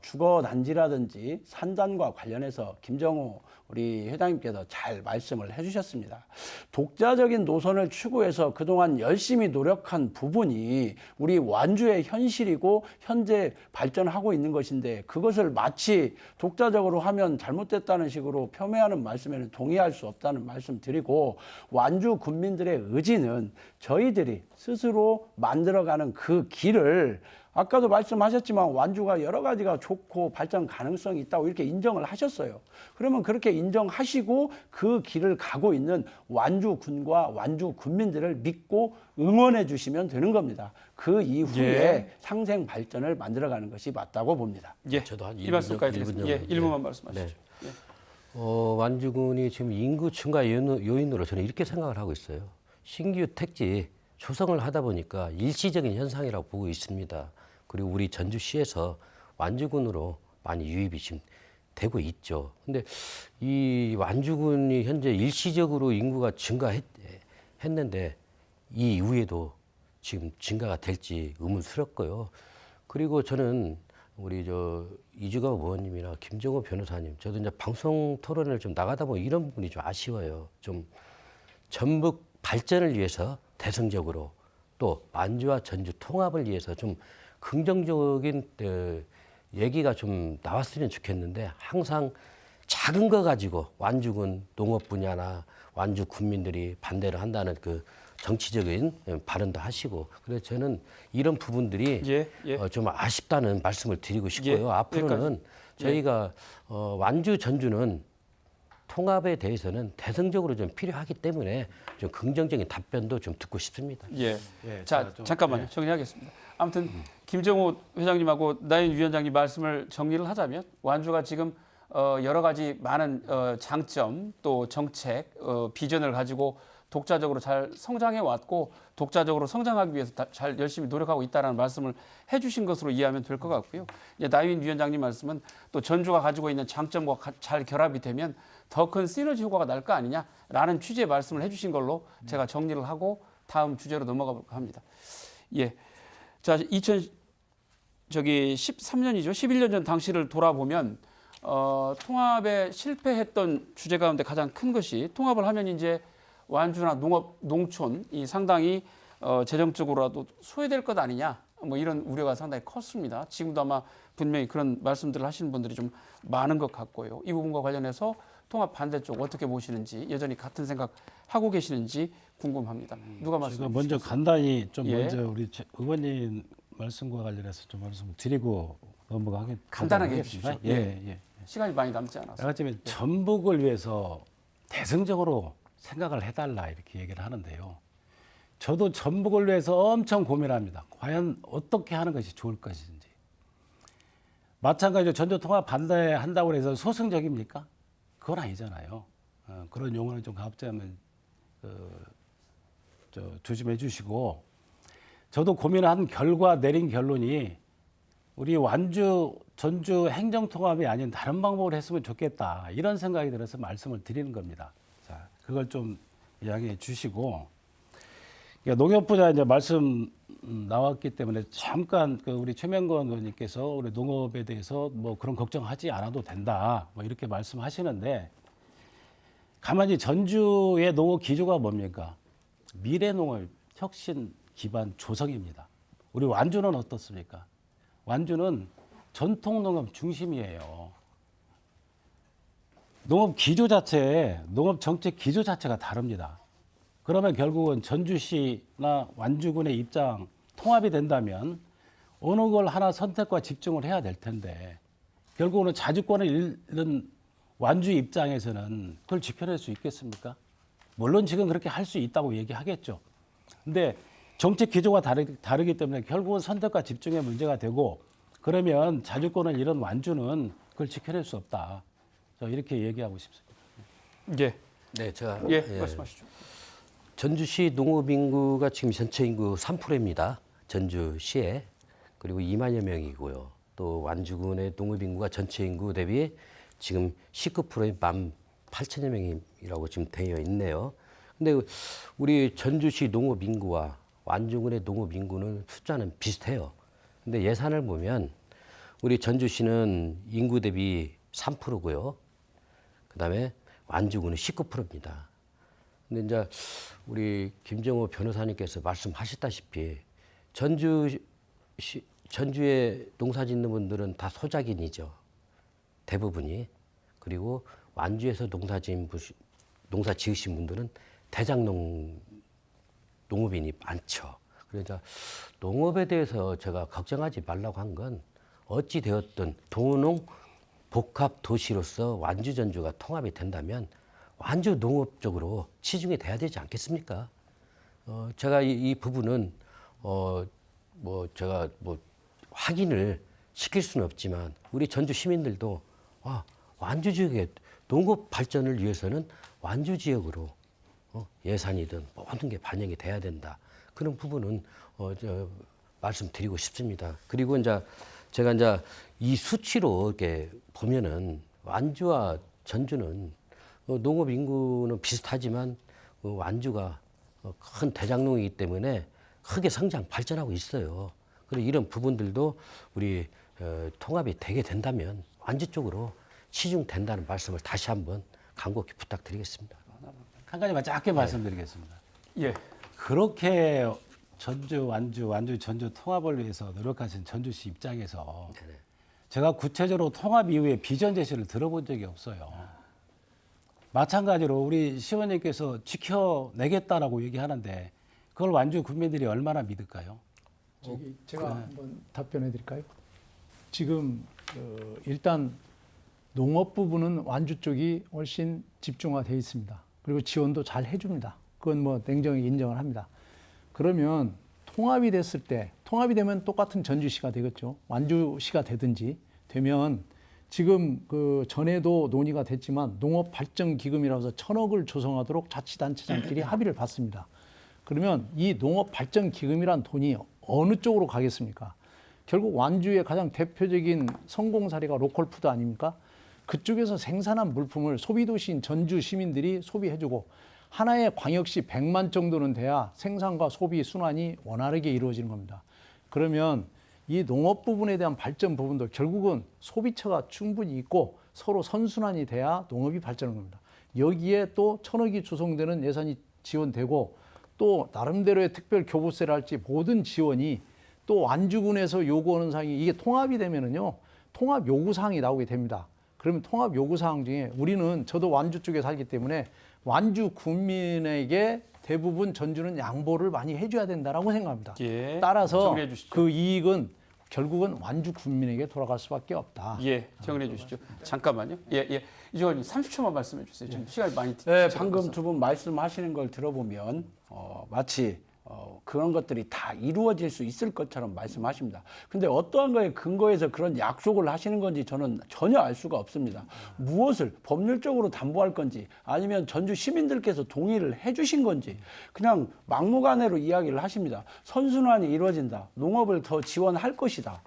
주거 단지라든지 산단과 관련해서 김정호 우리 회장님께서 잘 말씀을 해주셨습니다. 독자적인 노선을 추구해서 그동안 열심히 노력한 부분이 우리 완주의 현실이고 현재 발전하고 있는 것인데 그것을 마치 독자적으로 하면 잘못됐다는 식으로 폄훼하는 말씀에는 동의할 수 없다는 말씀 드리고 완주 군민들의 의지는 저희들이 스스로 만들어가는 그 길을 아까도 말씀하셨지만 완주가 여러 가지가 좋고 발전 가능성이 있다고 이렇게 인정을 하셨어요. 그러면 그렇게 인정하시고 그 길을 가고 있는 완주군과 완주 군민들을 믿고 응원해 주시면 되는 겁니다. 그 이후에 예. 상생 발전을 만들어가는 것이 맞다고 봅니다. 예. 저도 한 이 말씀까지 1분 드리겠습니다. 예, 정도. 1분만 말씀하시죠. 예. 완주군이 지금 인구 증가 요인으로 저는 이렇게 생각을 하고 있어요. 신규 택지 조성을 하다 보니까 일시적인 현상이라고 보고 있습니다. 그리고 우리 전주시에서 완주군으로 많이 유입이 지금 되고 있죠. 근데 이 완주군이 현재 일시적으로 인구가 증가했는데 이 이후에도 지금 증가가 될지 의문스럽고요. 그리고 저는 우리 이주가 의원님이나 김정호 변호사님, 저도 이제 방송 토론을 좀 나가다 보면 이런 부분이 좀 아쉬워요. 좀 전북 발전을 위해서 대승적으로 또 완주와 전주 통합을 위해서 좀 긍정적인 얘기가 좀 나왔으면 좋겠는데 항상 작은 거 가지고 완주군 농업 분야나 완주 군민들이 반대를 한다는 그 정치적인 발언도 하시고 그래서 저는 이런 부분들이 좀 아쉽다는 말씀을 드리고 싶고요. 앞으로는 저희가 완주 전주는 통합에 대해서는 대승적으로 좀 필요하기 때문에 좀 긍정적인 답변도 좀 듣고 싶습니다. 예. 자, 잠깐만요. 정리하겠습니다. 아무튼 김정호 회장님하고 나인 위원장님 말씀을 정리를 하자면 완주가 지금 여러 가지 많은 장점 또 정책 비전을 가지고 독자적으로 잘 성장해 왔고 독자적으로 성장하기 위해서 잘 열심히 노력하고 있다는 말씀을 해주신 것으로 이해하면 될 것 같고요. 이제 나인 위원장님 말씀은 또 전주가 가지고 있는 장점과 잘 결합이 되면 더 큰 시너지 효과가 날 거 아니냐라는 취지의 말씀을 해주신 걸로 제가 정리를 하고 다음 주제로 넘어가 볼까 합니다. 예. 자, 13년이죠. 11년 전 당시를 돌아보면 통합에 실패했던 주제 가운데 가장 큰 것이 통합을 하면 이제 완주나 농업, 농촌 이 상당히 재정적으로라도 소외될 것 아니냐 뭐 이런 우려가 상당히 컸습니다. 지금도 아마 분명히 그런 말씀들을 하시는 분들이 좀 많은 것 같고요. 이 부분과 관련해서 통합 반대쪽 어떻게 보시는지 여전히 같은 생각 하고 계시는지 궁금합니다. 누가 말씀? 제가 먼저 간단히 좀 예. 먼저 우리 의원님 말씀과 관련해서 좀 말씀 드리고 넘어가겠습니다. 간단하게 해주십시오. 예. 시간이 많이 남지 않아서. 제가 지금 전북을 위해서 대승적으로 생각을 해달라 이렇게 얘기를 하는데요. 저도 전북을 위해서 엄청 고민합니다. 과연 어떻게 하는 것이 좋을 것인지. 마찬가지로 전주 통합 반대한다고 해서 소승적입니까? 그건 아니잖아요. 그런 용어는 좀 가급적이면 조심해 주시고, 저도 고민한 결과 내린 결론이 우리 완주 전주 행정통합이 아닌 다른 방법을 했으면 좋겠다 이런 생각이 들어서 말씀을 드리는 겁니다. 자, 그걸 좀 이야기해 주시고, 그러니까 농협 분야 이제 말씀 나왔기 때문에 잠깐 우리 최명건 의원님께서 우리 농업에 대해서 뭐 그런 걱정하지 않아도 된다 뭐 이렇게 말씀하시는데, 가만히 전주의 농업 기조가 뭡니까? 미래농업 혁신 기반 조성입니다. 우리 완주는 어떻습니까? 완주는 전통농업 중심이에요. 농업 기조 자체, 농업 정책 기조 자체가 다릅니다. 그러면 결국은 전주시나 완주군의 입장 통합이 된다면 어느 걸 하나 선택과 집중을 해야 될 텐데, 결국은 자주권을 잃는 완주 입장에서는 그걸 지켜낼 수 있겠습니까? 물론 지금 그렇게 할 수 있다고 얘기하겠죠. 근데 정책 기조가 다르기 때문에 결국은 선택과 집중의 문제가 되고, 그러면 자주권을 잃은 완주는 그걸 지켜낼 수 없다. 저 이렇게 얘기하고 싶습니다. 예. 네, 제가 말씀하시죠. 전주시 농업 인구가 지금 전체 인구 3%입니다. 전주시에. 그리고 2만여 명이고요. 또 완주군의 농업 인구가 전체 인구 대비 지금 19%인 18,000여 명이라고 지금 되어 있네요. 근데 우리 전주시 농업 인구와 완주군의 농업 인구는 숫자는 비슷해요. 근데 예산을 보면 우리 전주시는 인구 대비 3%고요. 그다음에 완주군은 19%입니다. 근데 이제 우리 김정호 변호사님께서 말씀하셨다시피 전주에 농사 짓는 분들은 다 소작인이죠. 대부분이. 그리고 완주에서 농사 지으신 분들은 농업인이 많죠. 그래서 농업에 대해서 제가 걱정하지 말라고 한 건 어찌 되었든 도농 복합 도시로서 완주 전주가 통합이 된다면 완주 농업적으로 치중이 돼야 되지 않겠습니까? 제가 이 부분은 제가 확인을 시킬 수는 없지만 우리 전주 시민들도 완주 지역의 농업 발전을 위해서는 완주 지역으로 예산이든 모든 게 반영이 돼야 된다. 그런 부분은 말씀드리고 싶습니다. 그리고 제가 이 수치로 이렇게 보면은 완주와 전주는 농업 인구는 비슷하지만 완주가 큰 대장농이기 때문에 크게 성장 발전하고 있어요. 그리고 이런 부분들도 우리 통합이 되게 된다면 완주 쪽으로 치중된다는 말씀을 다시 한번 간곡히 부탁드리겠습니다. 한 가지만 짧게 말씀드리겠습니다. 예. 그렇게 전주, 완주, 전주 통합을 위해서 노력하신 전주시 입장에서 제가 구체적으로 통합 이후에 비전 제시를 들어본 적이 없어요. 마찬가지로 우리 시원님께서 지켜내겠다라고 얘기하는데 그걸 완주 국민들이 얼마나 믿을까요? 제가 한번 답변해 드릴까요? 지금 일단 농업 부분은 완주 쪽이 훨씬 집중화되어 있습니다. 그리고 지원도 잘 해줍니다. 그건 뭐 냉정히 인정을 합니다. 그러면 통합이 됐을 때, 통합이 되면 똑같은 전주시가 되겠죠. 완주시가 되든지 되면 지금 그 전에도 논의가 됐지만 농업발전기금이라고 해서 1,000억을 조성하도록 자치단체장끼리 합의를 봤습니다. 그러면 이 농업발전기금이란 돈이 어느 쪽으로 가겠습니까? 결국 완주의 가장 대표적인 성공 사례가 로컬푸드 아닙니까? 그쪽에서 생산한 물품을 소비도시인 전주 시민들이 소비해주고 하나의 광역시 100만 정도는 돼야 생산과 소비 순환이 원활하게 이루어지는 겁니다. 그러면 이 농업 부분에 대한 발전 부분도 결국은 소비처가 충분히 있고 서로 선순환이 돼야 농업이 발전하는 겁니다. 여기에 또 1,000억이 조성되는 예산이 지원되고 또 나름대로의 특별 교부세랄지 모든 지원이 또 완주군에서 요구하는 사항이 이게 통합이 되면은요, 통합 요구사항이 나오게 됩니다. 그러면 통합 요구사항 중에 우리는 저도 완주 쪽에 살기 때문에 완주 국민에게 대부분 전주는 양보를 많이 해줘야 된다라고 생각합니다. 예, 따라서 정리해 주시죠. 그 이익은 결국은 완주 국민에게 돌아갈 수밖에 없다. 예, 정리해 주시죠. 잠깐만요. 예, 예. 이종환님 30초만 말씀해 주세요. 지금 시간이 많이 네, 지나가서. 방금 두 분 말씀하시는 걸 들어보면 마치 그런 것들이 다 이루어질 수 있을 것처럼 말씀하십니다. 근데 어떠한 거에 근거해서 그런 약속을 하시는 건지 저는 전혀 알 수가 없습니다. 무엇을 법률적으로 담보할 건지 아니면 전주 시민들께서 동의를 해주신 건지 그냥 막무가내로 이야기를 하십니다. 선순환이 이루어진다. 농업을 더 지원할 것이다.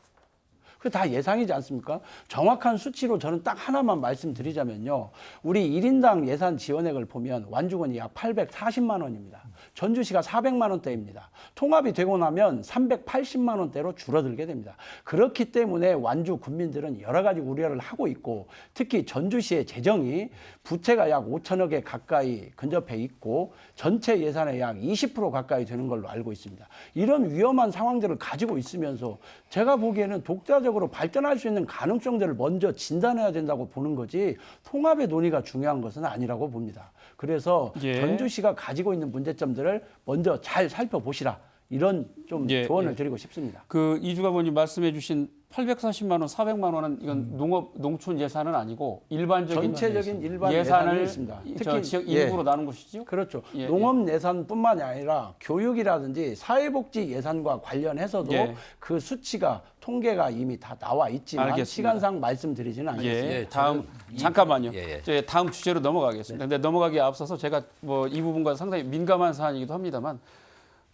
그 다 예상이지 않습니까? 정확한 수치로 저는 딱 하나만 말씀드리자면요. 우리 1인당 예산 지원액을 보면 완주군이 약 840만 원입니다. 전주시가 400만 원대입니다. 통합이 되고 나면 380만 원대로 줄어들게 됩니다. 그렇기 때문에 완주 군민들은 여러 가지 우려를 하고 있고 특히 전주시의 재정이 부채가 약 5천억에 가까이 근접해 있고 전체 예산의 약 20% 가까이 되는 걸로 알고 있습니다. 이런 위험한 상황들을 가지고 있으면서 제가 보기에는 독자적으로 발전할 수 있는 가능성들을 먼저 진단해야 된다고 보는 거지 통합의 논의가 중요한 것은 아니라고 봅니다. 그래서 예. 전주시가 가지고 있는 문제점들을 먼저 잘 살펴보시라. 이런 좀 예, 조언을 예. 드리고 싶습니다. 그 이주가 의원님 말씀해 주신 840만 원, 400만 원은 이건 농촌 예산은 아니고 일반적인 전체적인 일반 예산을 예산이 있습니다. 특히 지역 일부로 나눈 것이죠. 그렇죠. 예, 농업 예산뿐만이 아니라 교육이라든지 사회복지 예산과 관련해서도 예. 그 수치가 통계가 이미 다 나와 있지만 알겠습니다. 시간상 말씀드리지는 않겠습니다. 예, 예, 다음 저는 잠깐만요. 예, 예. 이제 다음 주제로 넘어가겠습니다. 근데 넘어가기에 앞서서 제가 뭐 이 부분과 상당히 민감한 사안이기도 합니다만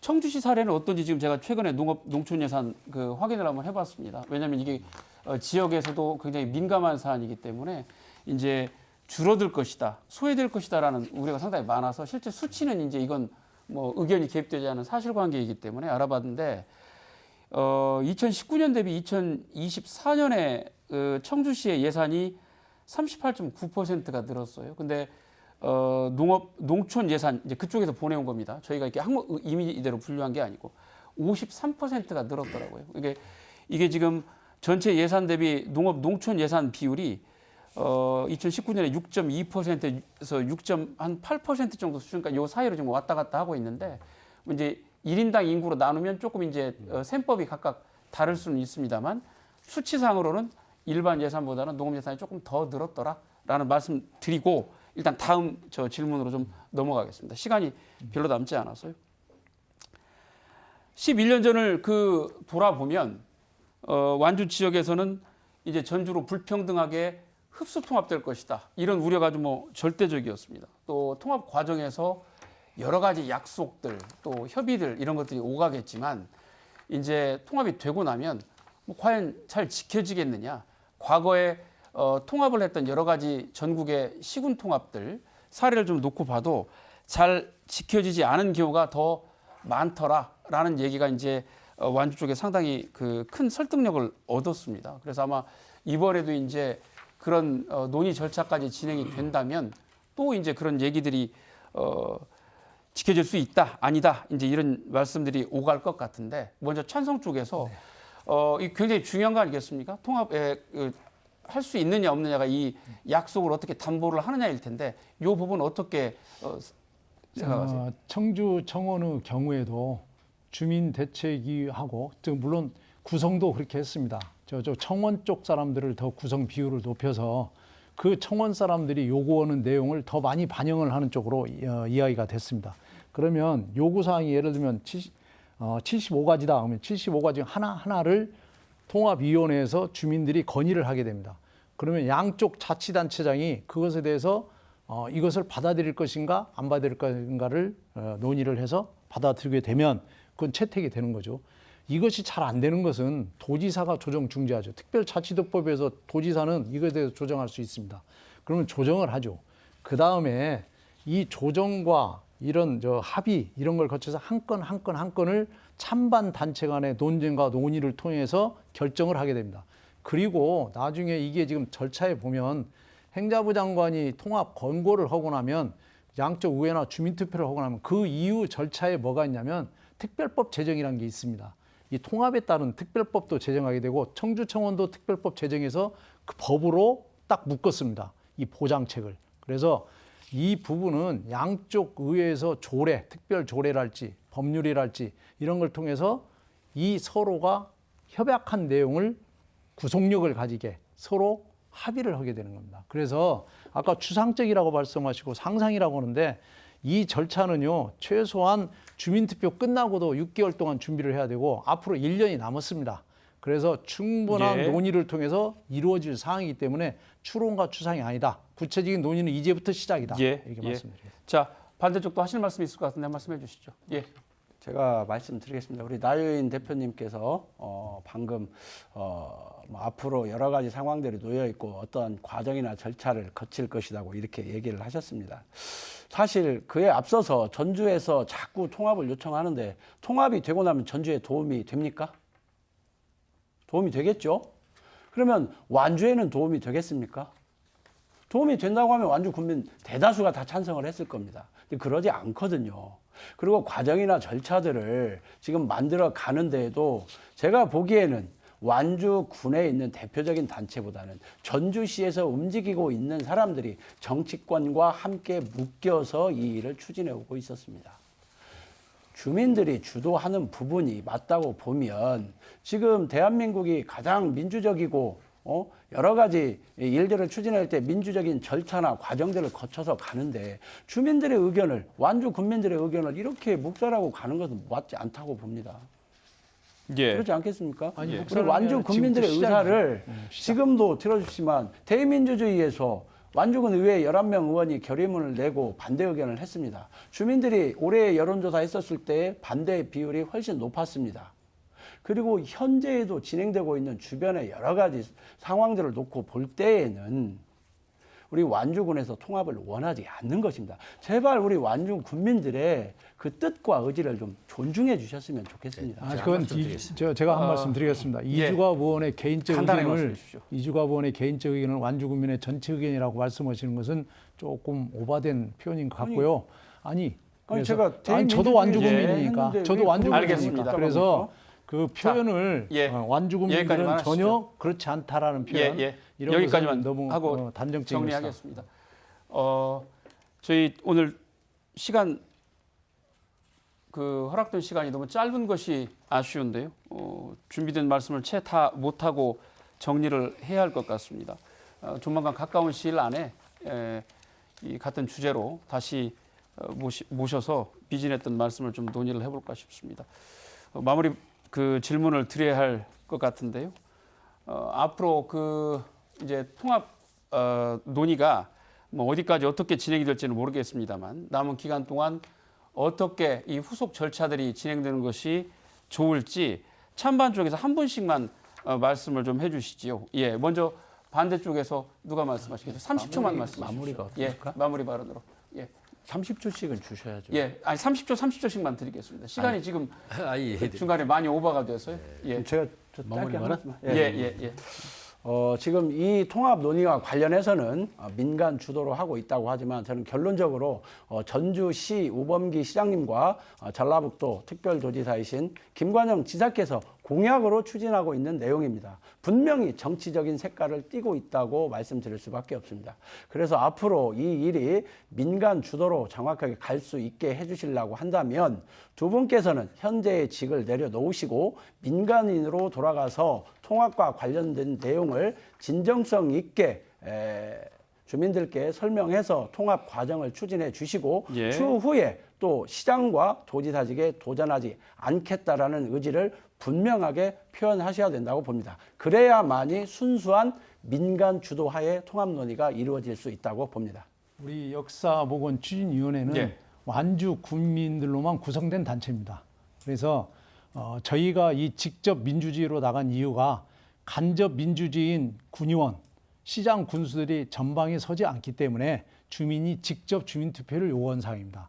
청주시 사례는 어떤지 지금 제가 최근에 농촌 예산 그 확인을 한번 해봤습니다. 왜냐하면 이게 지역에서도 굉장히 민감한 사안이기 때문에 이제 줄어들 것이다, 소외될 것이다라는 우려가 상당히 많아서 실제 수치는 이제 이건 뭐 의견이 개입되지 않은 사실관계이기 때문에 알아봤는데 2019년 대비 2024년에 청주시의 예산이 38.9%가 늘었어요. 근데 농촌 예산 이제 그쪽에서 보내온 겁니다. 저희가 이렇게 이미 이대로 분류한 게 아니고 53%가 늘었더라고요. 이게 지금 전체 예산 대비 농촌 예산 비율이 2019년에 6.2%에서 6.8% 정도 수준까지 요 사이로 지금 왔다 갔다 하고 있는데 이제 1인당 인구로 나누면 조금 이제 셈법이 각각 다를 수는 있습니다만 수치상으로는 일반 예산보다는 농업 예산이 조금 더 늘었더라라는 말씀 드리고 일단 다음 저 질문으로 좀 넘어가겠습니다. 시간이 별로 남지 않아서요. 11년 전을 돌아보면 완주 지역에서는 이제 전주로 불평등하게 흡수 통합될 것이다. 이런 우려가 좀 절대적이었습니다. 또 통합 과정에서 여러 가지 약속들 또 협의들 이런 것들이 오가겠지만 이제 통합이 되고 나면 과연 잘 지켜지겠느냐. 과거에 통합을 했던 여러 가지 전국의 시군 통합들 사례를 좀 놓고 봐도 잘 지켜지지 않은 경우가 더 많더라라는 얘기가 이제 완주 쪽에 상당히 큰 설득력을 얻었습니다. 그래서 아마 이번에도 이제 그런 논의 절차까지 진행이 된다면 또 이제 그런 얘기들이 지켜질 수 있다, 아니다, 이제 이런 말씀들이 오갈 것 같은데 먼저 찬성 쪽에서 이 굉장히 중요한 거 아니겠습니까? 통합에 할 수 있느냐 없느냐가 이 약속을 어떻게 담보를 하느냐일 텐데 이 부분 어떻게 생각하세요? 청주 청원의 경우에도 주민 대책위하고 물론 구성도 그렇게 했습니다. 저 청원 쪽 사람들을 더 구성 비율을 높여서 그 청원 사람들이 요구하는 내용을 더 많이 반영을 하는 쪽으로 이야기가 됐습니다. 그러면 요구사항이 예를 들면 75가지다 하면 75가지 하나를 통합위원회에서 주민들이 건의를 하게 됩니다. 그러면 양쪽 자치단체장이 그것에 대해서 이것을 받아들일 것인가 안 받아들일 것인가를 논의를 해서 받아들이게 되면 그건 채택이 되는 거죠. 이것이 잘 안 되는 것은 도지사가 조정 중지하죠. 특별자치도법에서 도지사는 이것에 대해서 조정할 수 있습니다. 그러면 조정을 하죠. 그 다음에 이 조정과 이런 합의 이런 걸 거쳐서 한 건 한 건을 찬반 단체 간의 논쟁과 논의를 통해서 결정을 하게 됩니다. 그리고 나중에 이게 지금 절차에 보면 행자부 장관이 통합 권고를 하고 나면 양쪽 의회나 주민투표를 하고 나면 그 이후 절차에 뭐가 있냐면 특별법 제정이라는 게 있습니다. 이 통합에 따른 특별법도 제정하게 되고 청주청원도 특별법 제정해서 그 법으로 딱 묶었습니다. 이 보장책을. 그래서 이 부분은 양쪽 의회에서 조례, 특별 조례랄지 법률이랄지 이런 걸 통해서 이 서로가 협약한 내용을 구속력을 가지게 서로 합의를 하게 되는 겁니다. 그래서 아까 추상적이라고 말씀하시고 상상이라고 하는데 이 절차는요, 최소한 주민투표 끝나고도 6개월 동안 준비를 해야 되고 앞으로 1년이 남았습니다. 그래서 충분한 예. 논의를 통해서 이루어질 사항이기 때문에 추론과 추상이 아니다. 구체적인 논의는 이제부터 시작이다. 예. 이렇게 예. 말씀드리겠습니다. 자, 반대쪽도 하실 말씀이 있을 것 같은데 말씀해 주시죠. 예. 제가 말씀드리겠습니다. 우리 나유인 대표님께서 방금 뭐 앞으로 여러 가지 상황들이 놓여 있고 어떤 과정이나 절차를 거칠 것이라고 이렇게 얘기를 하셨습니다. 사실 그에 앞서서 전주에서 자꾸 통합을 요청하는데 통합이 되고 나면 전주에 도움이 됩니까? 도움이 되겠죠? 그러면 완주에는 도움이 되겠습니까? 도움이 된다고 하면 완주 군민 대다수가 다 찬성을 했을 겁니다. 근데 그러지 않거든요. 그리고 과정이나 절차들을 지금 만들어 가는데도 제가 보기에는 완주군에 있는 대표적인 단체보다는 전주시에서 움직이고 있는 사람들이 정치권과 함께 묶여서 이 일을 추진해 오고 있었습니다. 주민들이 주도하는 부분이 맞다고 보면 지금 대한민국이 가장 민주적이고 여러 가지 일들을 추진할 때 민주적인 절차나 과정들을 거쳐서 가는데 주민들의 의견을, 완주 군민들의 의견을 이렇게 묵살하고 가는 것은 맞지 않다고 봅니다. 예. 그렇지 않겠습니까? 아니, 우리 묵살하는 완주 게 아니라 군민들의 지금부터 의사를 시작. 지금도 들어주시지만 대민주주의에서 완주군 의회 11명 의원이 결의문을 내고 반대 의견을 했습니다. 주민들이 올해 여론조사 했었을 때 반대 비율이 훨씬 높았습니다. 그리고 현재에도 진행되고 있는 주변의 여러 가지 상황들을 놓고 볼 때에는 우리 완주군에서 통합을 원하지 않는 것입니다. 제발 우리 완주 군민들의 그 뜻과 의지를 좀 존중해 주셨으면 좋겠습니다. 그건 제가 한 말씀 드리겠습니다. 이주갑 의원의 개인적 간단하게 의견을 말씀해 주십시오. 이주갑 의원의 개인적 의견을 완주군민의 전체 의견이라고 말씀하시는 것은 조금 오바된 표현인 것 같고요. 아니 제가 저도 완주군민이니까 했는데 저도 왜 완주군이니까 알겠습니다. 그래서 그 표현을 예. 완주군민들은 여기까지만 전혀 하시죠. 그렇지 않다라는 표현 이런 여기까지만 것은 너무 하고 단정적인 정리하겠습니다. 저희 오늘 시간 허락된 시간이 너무 짧은 것이 아쉬운데요. 준비된 말씀을 채 다 못하고 정리를 해야 할 것 같습니다. 조만간 가까운 시일 안에 이 같은 주제로 다시 모셔서 비진했던 말씀을 좀 논의를 해볼까 싶습니다. 마무리 질문을 드려야 할 것 같은데요. 앞으로 이제 통합 논의가 뭐 어디까지 어떻게 진행이 될지는 모르겠습니다만 남은 기간 동안 어떻게 이 후속 절차들이 진행되는 것이 좋을지 찬반 쪽에서 한 분씩만 말씀을 좀 해주시지요. 예, 먼저 반대쪽에서 누가 말씀하시겠어요? 30초만 말씀하시죠. 마무리가 예, 어떻습니까? 마무리 발언으로. 예, 30초씩은 주셔야죠. 예, 아니 30초씩만 드리겠습니다. 시간이 지금 예. 중간에 많이 오버가 돼서요. 예, 제가 마무리 짧게 한 말은? 말씀만. 예. 지금 이 통합 논의와 관련해서는 민간 주도로 하고 있다고 하지만 저는 결론적으로 전주시 우범기 시장님과 전라북도 특별도지사이신 김관영 지사께서 공약으로 추진하고 있는 내용입니다. 분명히 정치적인 색깔을 띠고 있다고 말씀드릴 수밖에 없습니다. 그래서 앞으로 이 일이 민간 주도로 정확하게 갈 수 있게 해주시려고 한다면 두 분께서는 현재의 직을 내려놓으시고 민간인으로 돌아가서 통합과 관련된 내용을 진정성 있게 주민들께 설명해서 통합 과정을 추진해 주시고 예. 추후에 또 시장과 도지사직에 도전하지 않겠다라는 의지를 분명하게 표현하셔야 된다고 봅니다. 그래야만이 순수한 민간 주도하에 통합 논의가 이루어질 수 있다고 봅니다. 우리 역사보건 추진위원회는 예. 완주 군민들로만 구성된 단체입니다. 그래서 저희가 이 직접 민주주의로 나간 이유가 간접 민주주의인 군의원, 시장 군수들이 전방에 서지 않기 때문에 주민이 직접 주민투표를 요구한 사항입니다.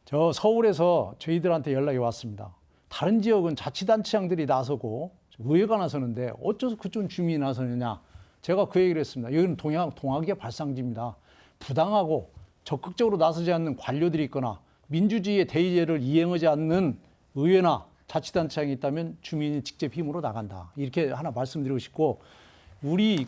저 서울에서 저희들한테 연락이 왔습니다. 다른 지역은 자치단체장들이 나서고 의회가 나서는데 어째서 그쪽 주민이 나서느냐. 제가 그 얘기를 했습니다. 여기는 동학의 발상지입니다. 부당하고 적극적으로 나서지 않는 관료들이 있거나 민주주의의 대의제를 이행하지 않는 의회나 자치단체장이 있다면 주민이 직접 힘으로 나간다. 이렇게 하나 말씀드리고 싶고, 우리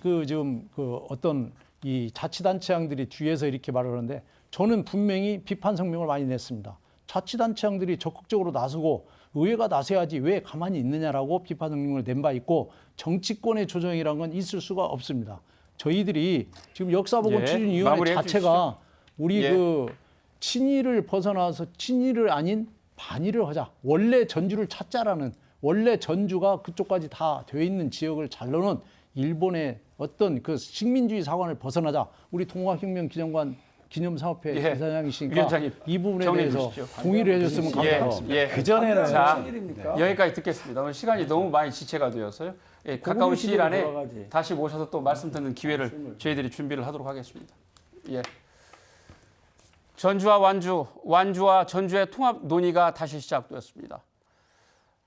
어떤 이 자치단체장들이 뒤에서 이렇게 말을 하는데 저는 분명히 비판 성명을 많이 냈습니다. 자치단체장들이 적극적으로 나서고 의회가 나서야지 왜 가만히 있느냐라고 비판 성명을 낸 바 있고, 정치권의 조정이란 건 있을 수가 없습니다. 저희들이 지금 역사보고 예, 추진위원회 마무리해 자체가 우리 예. 친일을 벗어나서 친일을 아닌 반일을 하자. 원래 전주를 찾자라는, 원래 전주가 그쪽까지 다 되어 있는 지역을 잘라놓은 일본의 어떤 그 식민주의 사관을 벗어나자. 우리 동학혁명 기념관 기념사업회 예. 이사장이시니까 위원장님, 이 부분에 정리해 대해서 주십시오. 동의를 해줬으면 감사하겠습니다. 예. 그 전에는 자, 여기까지 듣겠습니다. 오늘 시간이 너무 많이 지체가 되어서요. 예, 가까운 시일 안에 돌아가지. 다시 모셔서 또 말씀 듣는 기회를 저희들이 준비를 하도록 하겠습니다. 예. 전주와 완주와 전주의 통합 논의가 다시 시작되었습니다.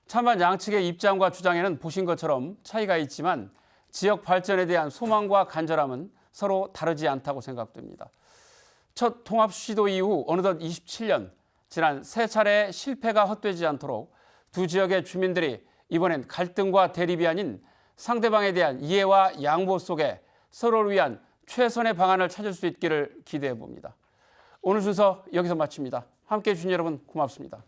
찬반 양측의 입장과 주장에는 보신 것처럼 차이가 있지만 지역 발전에 대한 소망과 간절함은 서로 다르지 않다고 생각됩니다. 첫 통합 시도 이후 어느덧 27년, 지난 세 차례 실패가 헛되지 않도록 두 지역의 주민들이 이번엔 갈등과 대립이 아닌 상대방에 대한 이해와 양보 속에 서로를 위한 최선의 방안을 찾을 수 있기를 기대해 봅니다. 오늘 순서 여기서 마칩니다. 함께해 주신 여러분 고맙습니다.